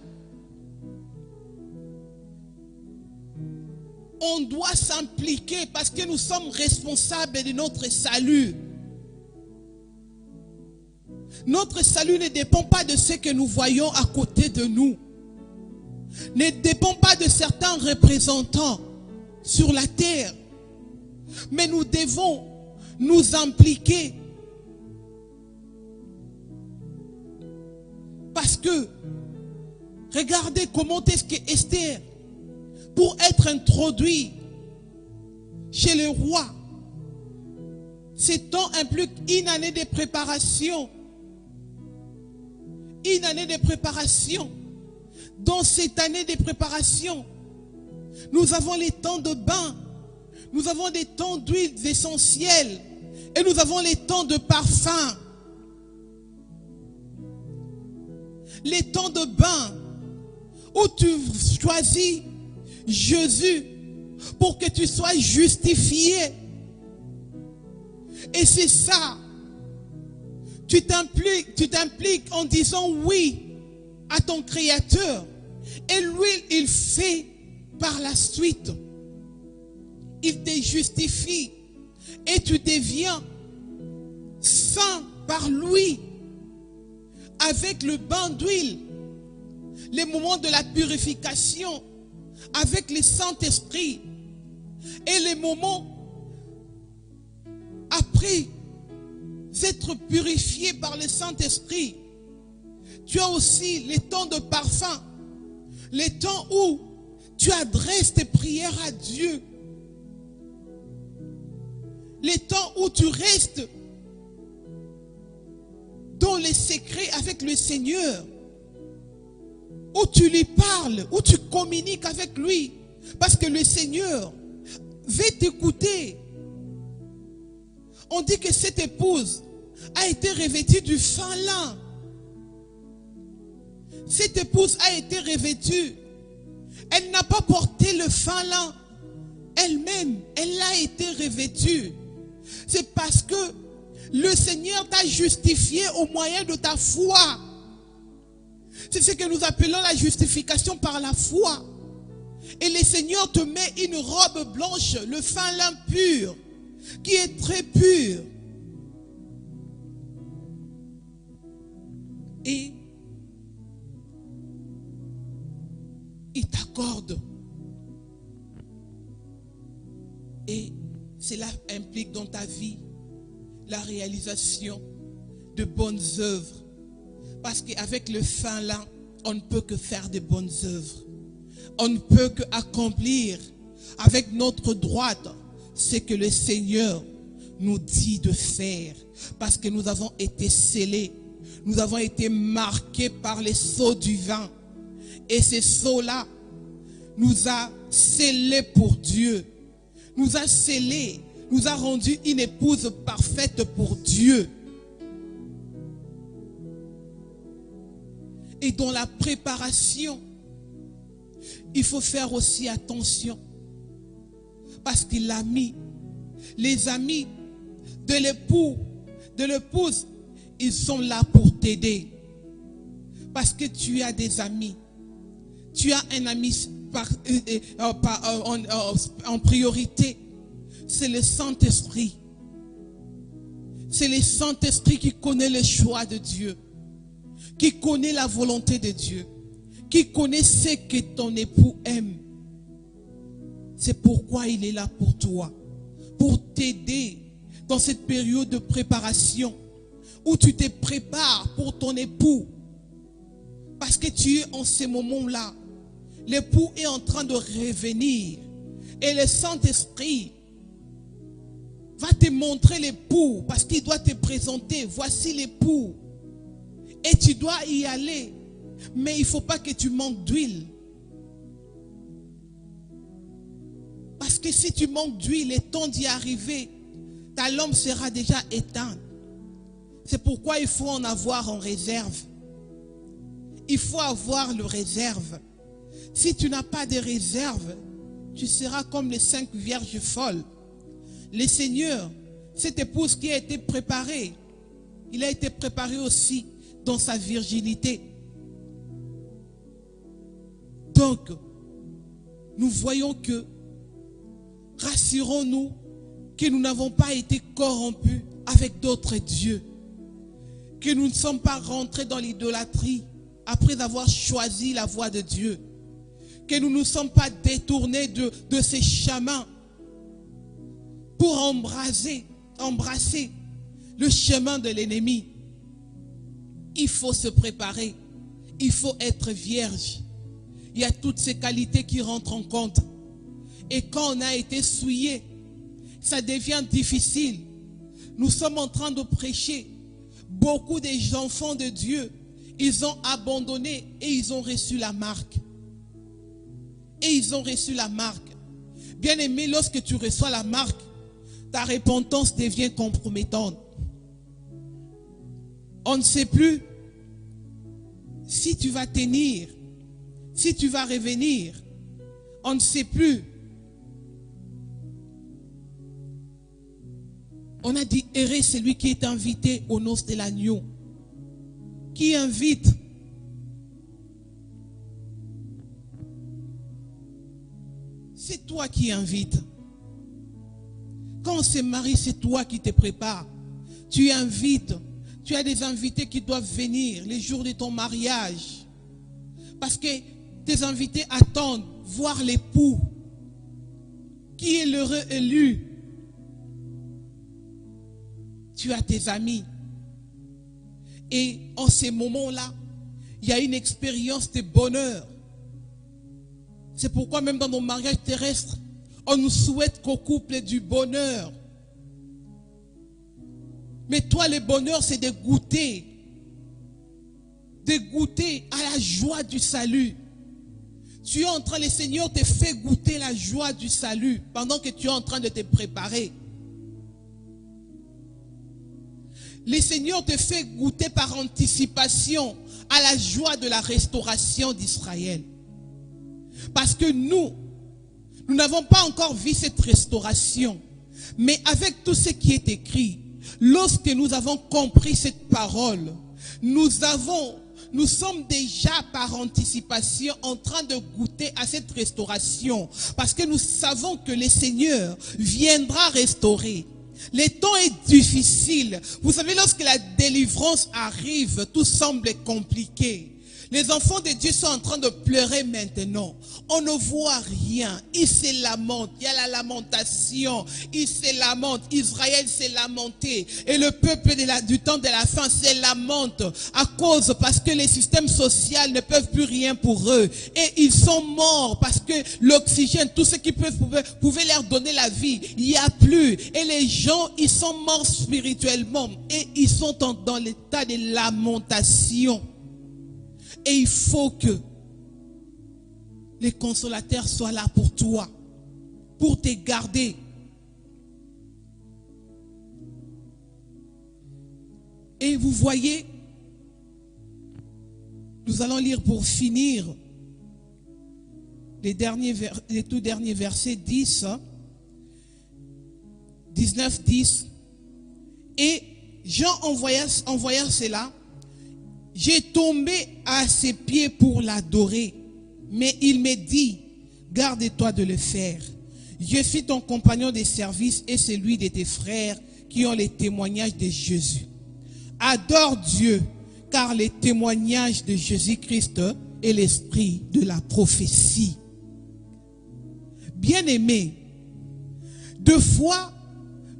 On doit s'impliquer parce que nous sommes responsables de notre salut. Notre salut ne dépend pas de ce que nous voyons à côté de nous. Ne dépend pas de certains représentants sur la terre. Mais nous devons nous impliquer. Parce que, regardez comment est-ce que Esther, pour être introduit chez le roi, ce temps implique une année de préparation. Une année de préparation. Dans cette année de préparation, nous avons les temps de bain, nous avons des temps d'huile essentielle et nous avons les temps de parfum. les temps de bain où tu choisis Jésus pour que tu sois justifié. Et c'est ça. Tu t'impliques en disant oui à ton Créateur. Et lui, il fait par la suite. Il te justifie. Et tu deviens saint par lui. Avec le bain d'huile. Les moments de la purification. Avec le Saint-Esprit. Et les moments après être purifié par le Saint-Esprit. Tu as aussi les temps de parfum. Les temps où tu adresses tes prières à Dieu. Les temps où tu restes dans les secrets avec le Seigneur. Où tu lui parles, où tu communiques avec lui. Parce que le Seigneur veut t'écouter. On dit que cette épouse a été revêtue du fin lin. Cette épouse a été revêtue. Elle n'a pas porté le fin lin elle-même. Elle a été revêtue. C'est parce que le Seigneur t'a justifié au moyen de ta foi. C'est ce que nous appelons la justification par la foi. Et le Seigneur te met une robe blanche, le fin lin pur, qui est très pur. Et il t'accorde. Et cela implique dans ta vie la réalisation de bonnes œuvres. Parce qu'avec le fin lin, on ne peut que faire de bonnes œuvres. On ne peut que accomplir avec notre droite ce que le Seigneur nous dit de faire. Parce que nous avons été scellés. Nous avons été marqués par les sceaux du vin. Et ces sceaux-là nous a scellés pour Dieu. Nous a scellés. Nous a rendu une épouse parfaite pour Dieu. Et dans la préparation, il faut faire aussi attention. Parce qu'il a mis les amis de l'époux, de l'épouse, ils sont là pour t'aider. Parce que tu as des amis. Tu as un ami en priorité. C'est le Saint-Esprit. C'est le Saint-Esprit qui connaît le choix de Dieu. Qui connaît la volonté de Dieu. Qui connaît ce que ton époux aime. C'est pourquoi il est là pour toi. Pour t'aider dans cette période de préparation. Où tu te prépares pour ton époux. Parce que tu es en ce moment-là. L'époux est en train de revenir. Et le Saint-Esprit va te montrer l'époux. Parce qu'il doit te présenter. Voici l'époux. Et tu dois y aller. Mais il ne faut pas que tu manques d'huile. Parce que si tu manques d'huile et temps d'y arriver, ta lampe sera déjà éteinte. C'est pourquoi il faut en avoir en réserve. Il faut avoir le réserve. Si tu n'as pas de réserve, tu seras comme les 5 vierges folles. Le Seigneur, cette épouse qui a été préparée, il a été préparé aussi dans sa virginité. Donc, nous voyons que, rassurons-nous que nous n'avons pas été corrompus avec d'autres dieux. Que nous ne sommes pas rentrés dans l'idolâtrie après avoir choisi la voie de Dieu. Que nous ne sommes pas détournés de ces chemins pour embrasser le chemin de l'ennemi. Il faut se préparer. Il faut être vierge. Il y a toutes ces qualités qui rentrent en compte. Et quand on a été souillé, ça devient difficile. Nous sommes en train de prêcher. Beaucoup des enfants de Dieu, ils ont abandonné et ils ont reçu la marque. Et ils ont reçu la marque. Bien aimé, lorsque tu reçois la marque, ta repentance devient compromettante. On ne sait plus si tu vas tenir, si tu vas revenir, on ne sait plus. On a dit, heureux celui qui est invité aux noces de l'agneau. Qui invite? C'est toi qui invites. Quand on se marie, c'est toi qui te prépares. Tu invites. Tu as des invités qui doivent venir les jours de ton mariage. Parce que tes invités attendent voir l'époux. Qui est l'heureux élu? Tu as tes amis. Et en ces moments-là, il y a une expérience de bonheur. C'est pourquoi même dans nos mariages terrestres, on nous souhaite qu'au couple ait du bonheur. Mais toi, le bonheur, c'est de goûter à la joie du salut. Tu es en train, le Seigneur te fait goûter la joie du salut pendant que tu es en train de te préparer. Le Seigneur te fait goûter par anticipation à la joie de la restauration d'Israël. Parce que nous n'avons pas encore vu cette restauration. Mais avec tout ce qui est écrit, lorsque nous avons compris cette parole, nous sommes déjà par anticipation en train de goûter à cette restauration. Parce que nous savons que le Seigneur viendra restaurer. Le temps est difficile. Vous savez, lorsque la délivrance arrive, tout semble compliqué. Les enfants de Dieu sont en train de pleurer maintenant. On ne voit rien. Ils se lamentent. Il y a la lamentation. Ils se lamentent. Israël s'est lamenté. Et le peuple du temps de la fin se lamente parce que les systèmes sociaux ne peuvent plus rien pour eux. Et ils sont morts parce que l'oxygène, tout ce qui pouvait leur donner la vie, il n'y a plus. Et les gens, ils sont morts spirituellement. Et ils sont dans l'état de lamentation. Et il faut que les consolateurs soient là pour toi, pour te garder. Et vous voyez, nous allons lire pour finir les tout derniers versets 19, 10. Et Jean envoya cela. J'ai tombé à ses pieds pour l'adorer, mais il me dit, garde-toi de le faire. Je suis ton compagnon de service et celui de tes frères qui ont les témoignages de Jésus. Adore Dieu, car les témoignages de Jésus-Christ est l'esprit de la prophétie. Bien-aimés, deux fois,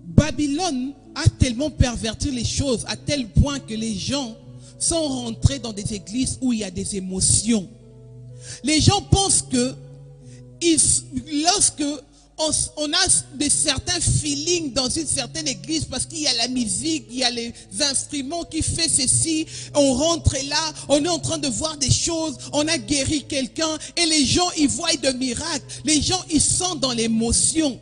Babylone a tellement perverti les choses à tel point que les gens sont rentrés dans des églises où il y a des émotions. Les gens pensent que lorsque on a certains feelings dans une certaine église parce qu'il y a la musique, il y a les instruments qui fait ceci, on rentre là, on est en train de voir des choses, on a guéri quelqu'un et les gens ils voient de miracles, les gens ils sont dans l'émotion.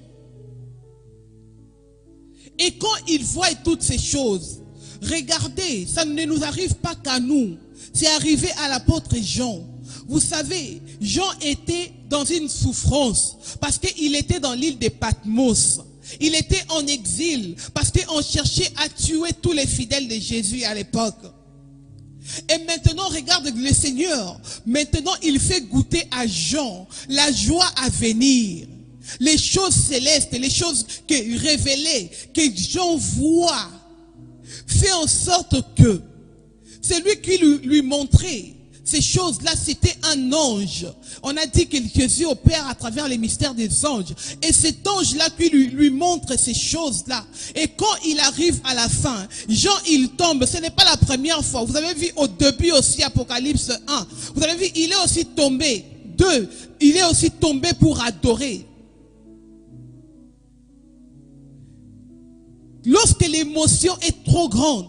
Et quand ils voient toutes ces choses, regardez, ça ne nous arrive pas qu'à nous. C'est arrivé à l'apôtre Jean. Vous savez, Jean était dans une souffrance parce qu'il était dans l'île de Patmos. Il était en exil parce qu'on cherchait à tuer tous les fidèles de Jésus à l'époque. Et maintenant, regarde le Seigneur. Maintenant, il fait goûter à Jean la joie à venir. Les choses célestes, les choses révélées, que Jean voit. Fait en sorte que c'est lui qui lui montrait ces choses-là, c'était un ange. On a dit que Jésus opère à travers les mystères des anges. Et cet ange-là qui lui montre ces choses-là. Et quand il arrive à la fin, Jean, il tombe. Ce n'est pas la première fois. Vous avez vu au début aussi, Apocalypse 1. Vous avez vu, il est aussi tombé. 2, il est aussi tombé pour adorer. Lorsque l'émotion est trop grande,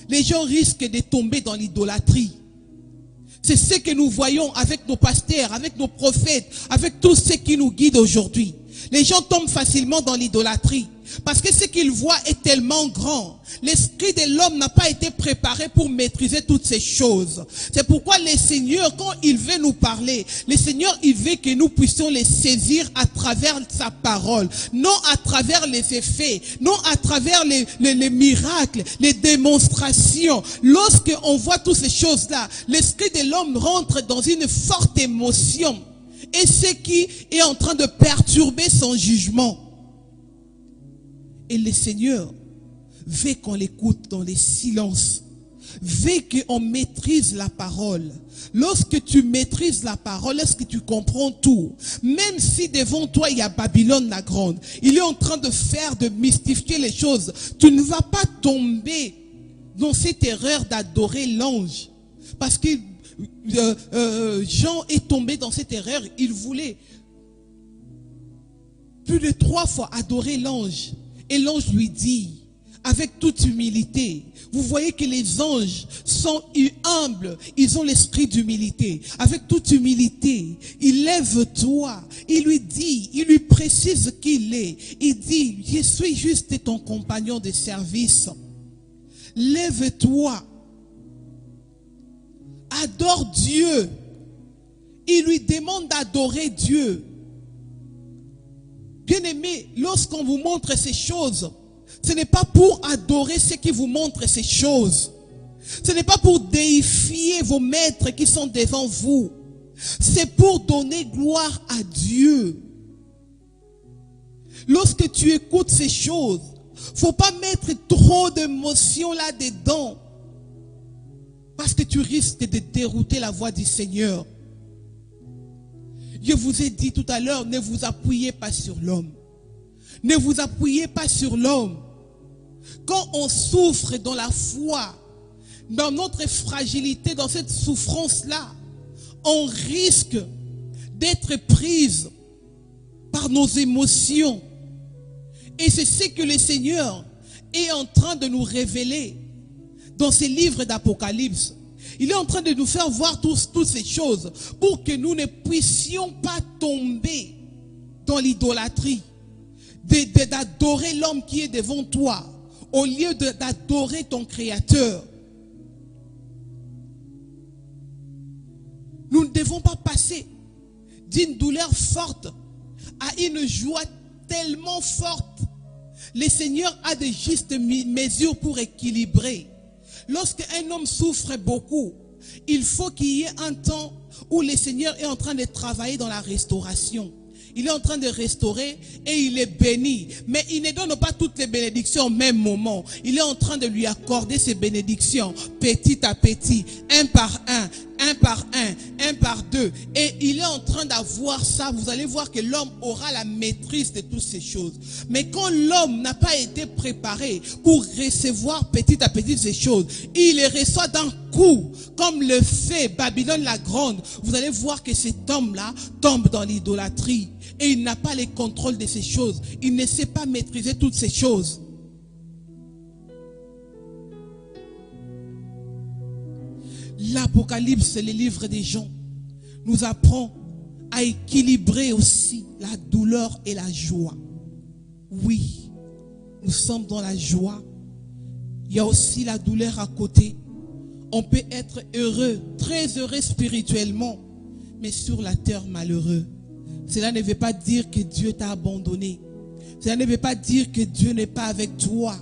les gens risquent de tomber dans l'idolâtrie. C'est ce que nous voyons avec nos pasteurs, avec nos prophètes, avec tous ceux qui nous guident aujourd'hui. Les gens tombent facilement dans l'idolâtrie parce que ce qu'ils voient est tellement grand. L'esprit de l'homme n'a pas été préparé pour maîtriser toutes ces choses. C'est pourquoi le Seigneur, quand il veut nous parler, le Seigneur, il veut que nous puissions les saisir à travers sa parole, non à travers les effets, non à travers les miracles, les démonstrations. Lorsque on voit toutes ces choses-là, l'esprit de l'homme rentre dans une forte émotion. Et ce qui est en train de perturber son jugement. Et le Seigneur veut qu'on l'écoute dans les silences. Veut qu'on maîtrise la parole. Lorsque tu maîtrises la parole, lorsque tu comprends tout, même si devant toi il y a Babylone la grande, il est en train de mystifier les choses, tu ne vas pas tomber dans cette erreur d'adorer l'ange. Parce que Jean est tombé dans cette erreur. Il voulait plus de 3 fois adorer l'ange. Et l'ange lui dit, avec toute humilité, vous voyez que les anges sont humbles, ils ont l'esprit d'humilité. Avec toute humilité, il lève-toi, il lui dit, il lui précise qui il est. Il dit, je suis juste ton compagnon de service. Lève-toi. Adore Dieu. Il lui demande d'adorer Dieu. Bien-aimés, lorsqu'on vous montre ces choses, ce n'est pas pour adorer ceux qui vous montrent ces choses. Ce n'est pas pour déifier vos maîtres qui sont devant vous. C'est pour donner gloire à Dieu. Lorsque tu écoutes ces choses, faut pas mettre trop d'émotions là-dedans. Parce que tu risques de dérouter la voix du Seigneur. Je vous ai dit tout à l'heure, ne vous appuyez pas sur l'homme. Ne vous appuyez pas sur l'homme. Quand on souffre dans la foi, dans notre fragilité, dans cette souffrance-là, on risque d'être prise par nos émotions. Et c'est ce que le Seigneur est en train de nous révéler dans ces livres d'Apocalypse. Il est en train de nous faire voir toutes ces choses pour que nous ne puissions pas tomber dans l'idolâtrie, d'adorer l'homme qui est devant toi au lieu d'adorer ton Créateur. Nous ne devons pas passer d'une douleur forte à une joie tellement forte. Le Seigneur a de justes mesures pour équilibrer. Lorsqu'un homme souffre beaucoup, il faut qu'il y ait un temps où le Seigneur est en train de travailler dans la restauration. Il est en train de restaurer et il est béni. Mais il ne donne pas toutes les bénédictions au même moment. Il est en train de lui accorder ces bénédictions petit à petit, un par un, un par un, un par deux. Et il est en train d'avoir ça. Vous allez voir que l'homme aura la maîtrise de toutes ces choses. Mais quand l'homme n'a pas été préparé pour recevoir petit à petit ces choses, il les reçoit d'un coup, comme le fait Babylone la grande. Vous allez voir que cet homme-là tombe dans l'idolâtrie. Et il n'a pas le contrôle de ces choses. Il ne sait pas maîtriser toutes ces choses. L'Apocalypse, le livre des Jean, nous apprend à équilibrer aussi la douleur et la joie. Oui, nous sommes dans la joie. Il y a aussi la douleur à côté. On peut être heureux, très heureux spirituellement, mais sur la terre malheureux. Cela ne veut pas dire que Dieu t'a abandonné. Cela ne veut pas dire que Dieu n'est pas avec toi.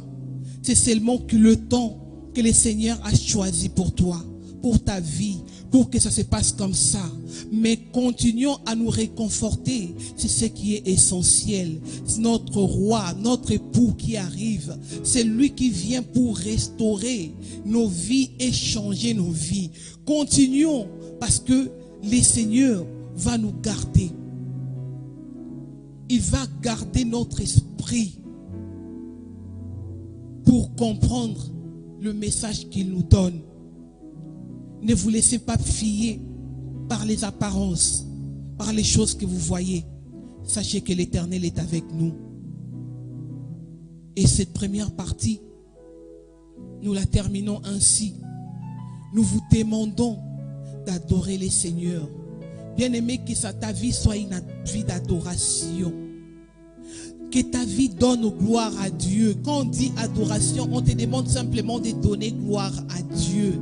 C'est seulement que le temps que le Seigneur a choisi pour toi, pour ta vie, pour que ça se passe comme ça. Mais continuons à nous réconforter. C'est ce qui est essentiel. C'est notre roi, notre époux qui arrive. C'est lui qui vient pour restaurer nos vies et changer nos vies. Continuons parce que le Seigneur va nous garder. Il va garder notre esprit pour comprendre le message qu'il nous donne. Ne vous laissez pas fier par les apparences, par les choses que vous voyez. Sachez que l'Éternel est avec nous. Et cette première partie, nous la terminons ainsi. Nous vous demandons d'adorer les Seigneurs. Bien-aimé, que ta vie soit une vie d'adoration. Que ta vie donne gloire à Dieu. Quand on dit adoration, on te demande simplement de donner gloire à Dieu.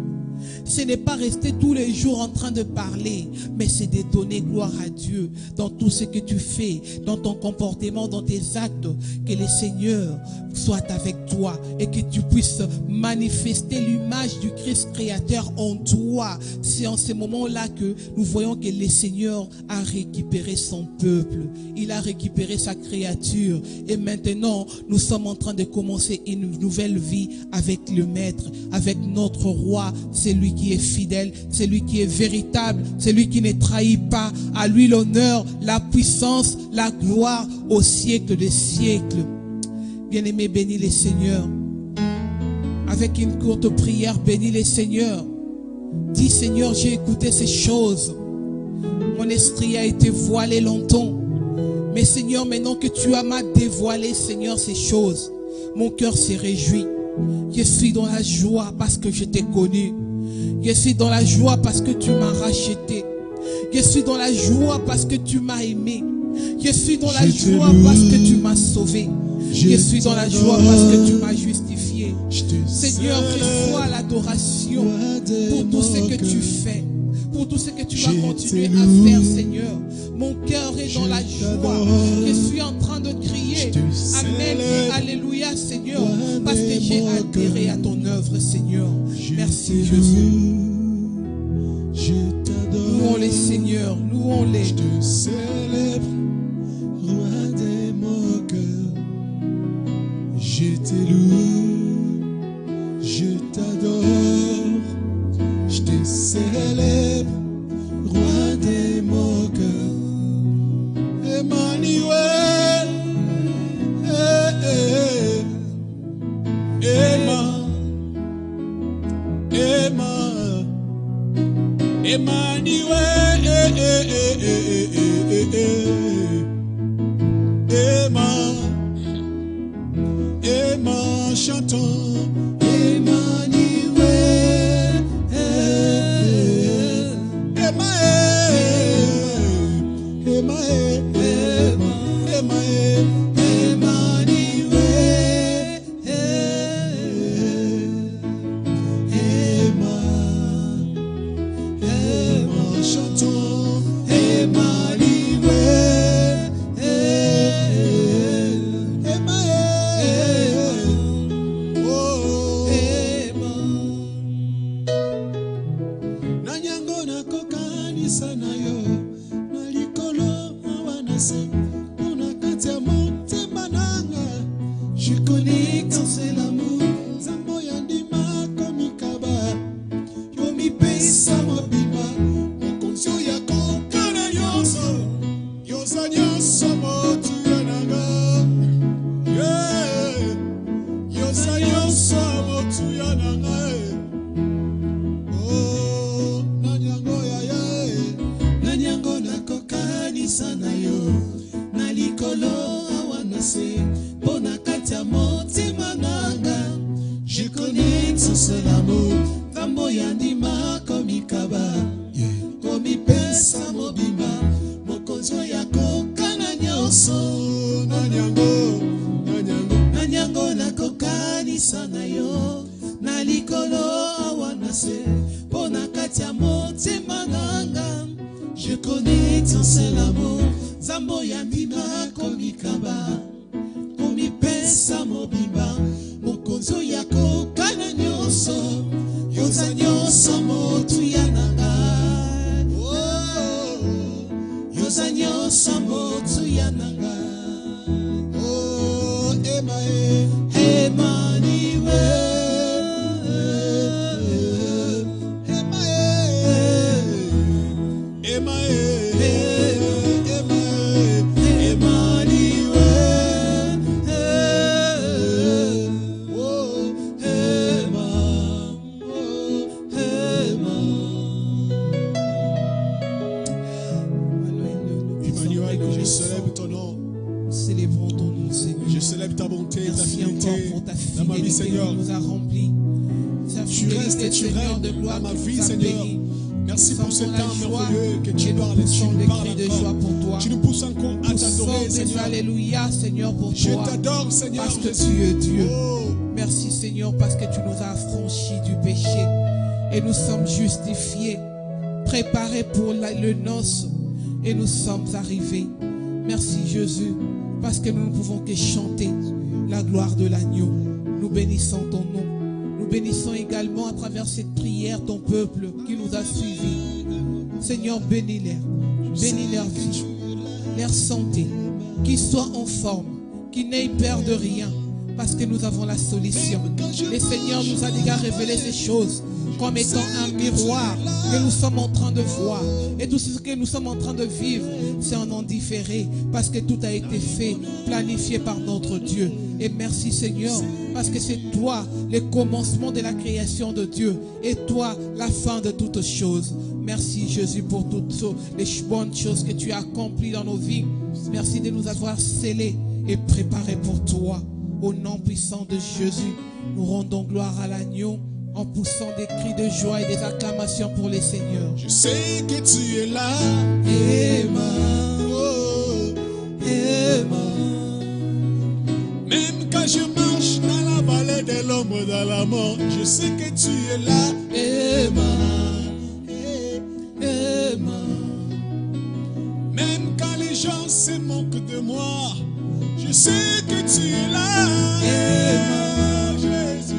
Ce n'est pas rester tous les jours en train de parler, mais c'est de donner gloire à Dieu dans tout ce que tu fais, dans ton comportement, dans tes actes. Que le Seigneur soit avec toi et que tu puisses manifester l'image du Christ créateur en toi. C'est en ce moment-là que nous voyons que le Seigneur a récupéré son peuple. Il a récupéré sa créature. Et maintenant, nous sommes en train de commencer une nouvelle vie avec le Maître, avec notre Roi. C'est lui qui est fidèle, c'est lui qui est véritable, c'est lui qui ne trahit pas. À lui l'honneur, la puissance, la gloire au siècle des siècles. Bien-aimé, bénis les Seigneurs. Avec une courte prière, bénis les Seigneurs. Dis Seigneur, j'ai écouté ces choses. Mon esprit a été voilé longtemps. Mais Seigneur, maintenant que tu m'as dévoilé, Seigneur, ces choses, mon cœur s'est réjoui. Je suis dans la joie parce que je t'ai connu. Je suis dans la joie parce que tu m'as racheté. Je suis dans la joie parce que tu m'as aimé. Je suis dans la joie parce que tu m'as sauvé. Je suis dans la joie parce que tu m'as justifié. Seigneur, reçois l'adoration pour tout ce que tu fais, pour tout ce que tu vas continuer à faire, Seigneur. Mon cœur est dans la joie. Je suis en train de crier Amen et Alléluia, Seigneur, parce que j'ai adhéré à ton œuvre, Seigneur. Merci, Jésus. Louons les Seigneurs, louons-les. Je te célèbre, roi de mon cœur. Je te loue, je t'adore. Je te célèbre, roi de mon cœur. Emmanuel, Emmanuel, Emma, chantons. Emmanuel, je connais quand c'est l'amour. Zambo yandima komikaba. Yo mi pesa mobima. Mokonzo yako kana yoso. Yosa nyoso motu yananga. Yeah. Yosa nyoso motu yananga. Oh, nanyango ya ya. Nanyango nakokani sana yo. Nalikolo awanase. Je connais tout seul amour. Tambo yandima komikaba. Komi pesa mobima. Mokonzo yako kana nyoso. Nanyango, nanyango, nanyango nakokani sana yo. Nalikolo awanase. Pona katia motema nanga. Je connais ton seul amour. Tambo yandima komikaba. Komi pesa mobima. Mokonzo yako kana nyoso. Yoza nyoso motu yananga. Oh, yoza nyoso motu yananga. Oh, Emmanuel, Seigneur, nous a remplis. Tu restes et tu règnes de gloire dans ma vie, Seigneur. Merci pour ce Sentons temps la joie merveilleux que tu et nous parles et tu poussons nous des parles cris de joie encore. pour toi. Tu nous pousses encore à Poussons t'adorer, des Seigneur. alléluia, Seigneur, pour Je toi. t'adore, Seigneur Parce que Jésus. tu es Dieu. Oh, Merci, Seigneur, parce que tu nous as affranchis du péché. Et nous sommes justifiés, préparés pour le noce. Et nous sommes arrivés. Merci, Jésus, parce que nous ne pouvons que chanter la gloire de l'agneau. Nous bénissons ton nom. Nous bénissons également à travers cette prière ton peuple qui nous a suivis. Seigneur, bénis-les. Bénis leur vie, leur santé, qu'ils soient en forme, qu'ils n'aient peur de rien, parce que nous avons la solution. Le Seigneur nous a déjà révélé ces choses comme étant un miroir que nous sommes en train de voir. Et tout ce que nous sommes en train de vivre, c'est en différé, parce que tout a été fait, planifié par notre Dieu. Et merci Seigneur, parce que c'est toi le commencement de la création de Dieu et toi la fin de toutes choses. Merci Jésus pour toutes les bonnes choses que tu as accomplies dans nos vies. Merci de nous avoir scellés et préparés pour toi. Au nom puissant de Jésus, nous rendons gloire à l'agneau en poussant des cris de joie et des acclamations pour les seigneurs. je sais que tu es là. Amen. Oh, Amen. même quand je marche dans la vallée de l'ombre de la mort, je sais que tu es là. Amen. Amen. Même quand les gens se moquent de moi, je sais que tu es là. Amen. Jésus,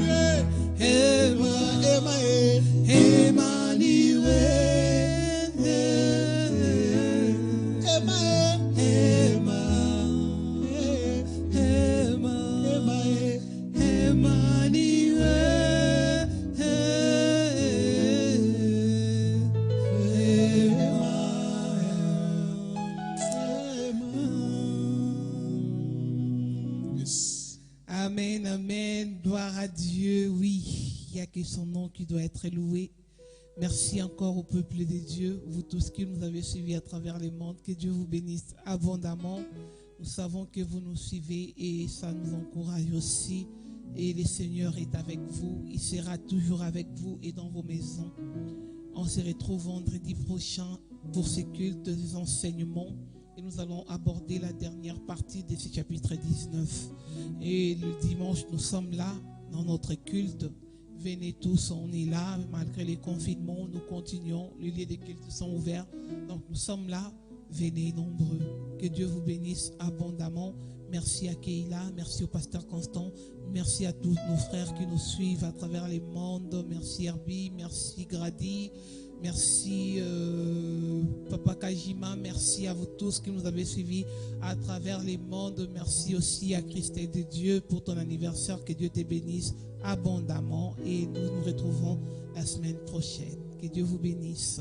Emmanuel. Emmanuel. Yes. Amen, amen. Gloire à Dieu. Oui, il n'y a que son nom qui doit être loué. Merci encore au peuple de Dieu, vous tous qui nous avez suivis à travers le monde. Que Dieu vous bénisse abondamment. Nous savons que vous nous suivez et ça nous encourage aussi. Et le Seigneur est avec vous. Il sera toujours avec vous et dans vos maisons. On se retrouve vendredi prochain pour ce culte des enseignements. Et nous allons aborder la dernière partie de ce chapitre 19. Et le dimanche, nous sommes là dans notre culte. Venez tous, on est là. Malgré les confinements, nous continuons. Les lieux de culte sont ouverts. Donc nous sommes là. Venez nombreux. Que Dieu vous bénisse abondamment. Merci à Keila, merci au pasteur Constant, merci à tous nos frères qui nous suivent à travers les mondes. Merci Herbie, merci Grady, merci Papa Kajima, merci à vous tous qui nous avez suivis à travers les mondes. Merci aussi à Christelle de Dieu pour ton anniversaire. Que Dieu te bénisse abondamment et nous nous retrouvons la semaine prochaine. Que Dieu vous bénisse.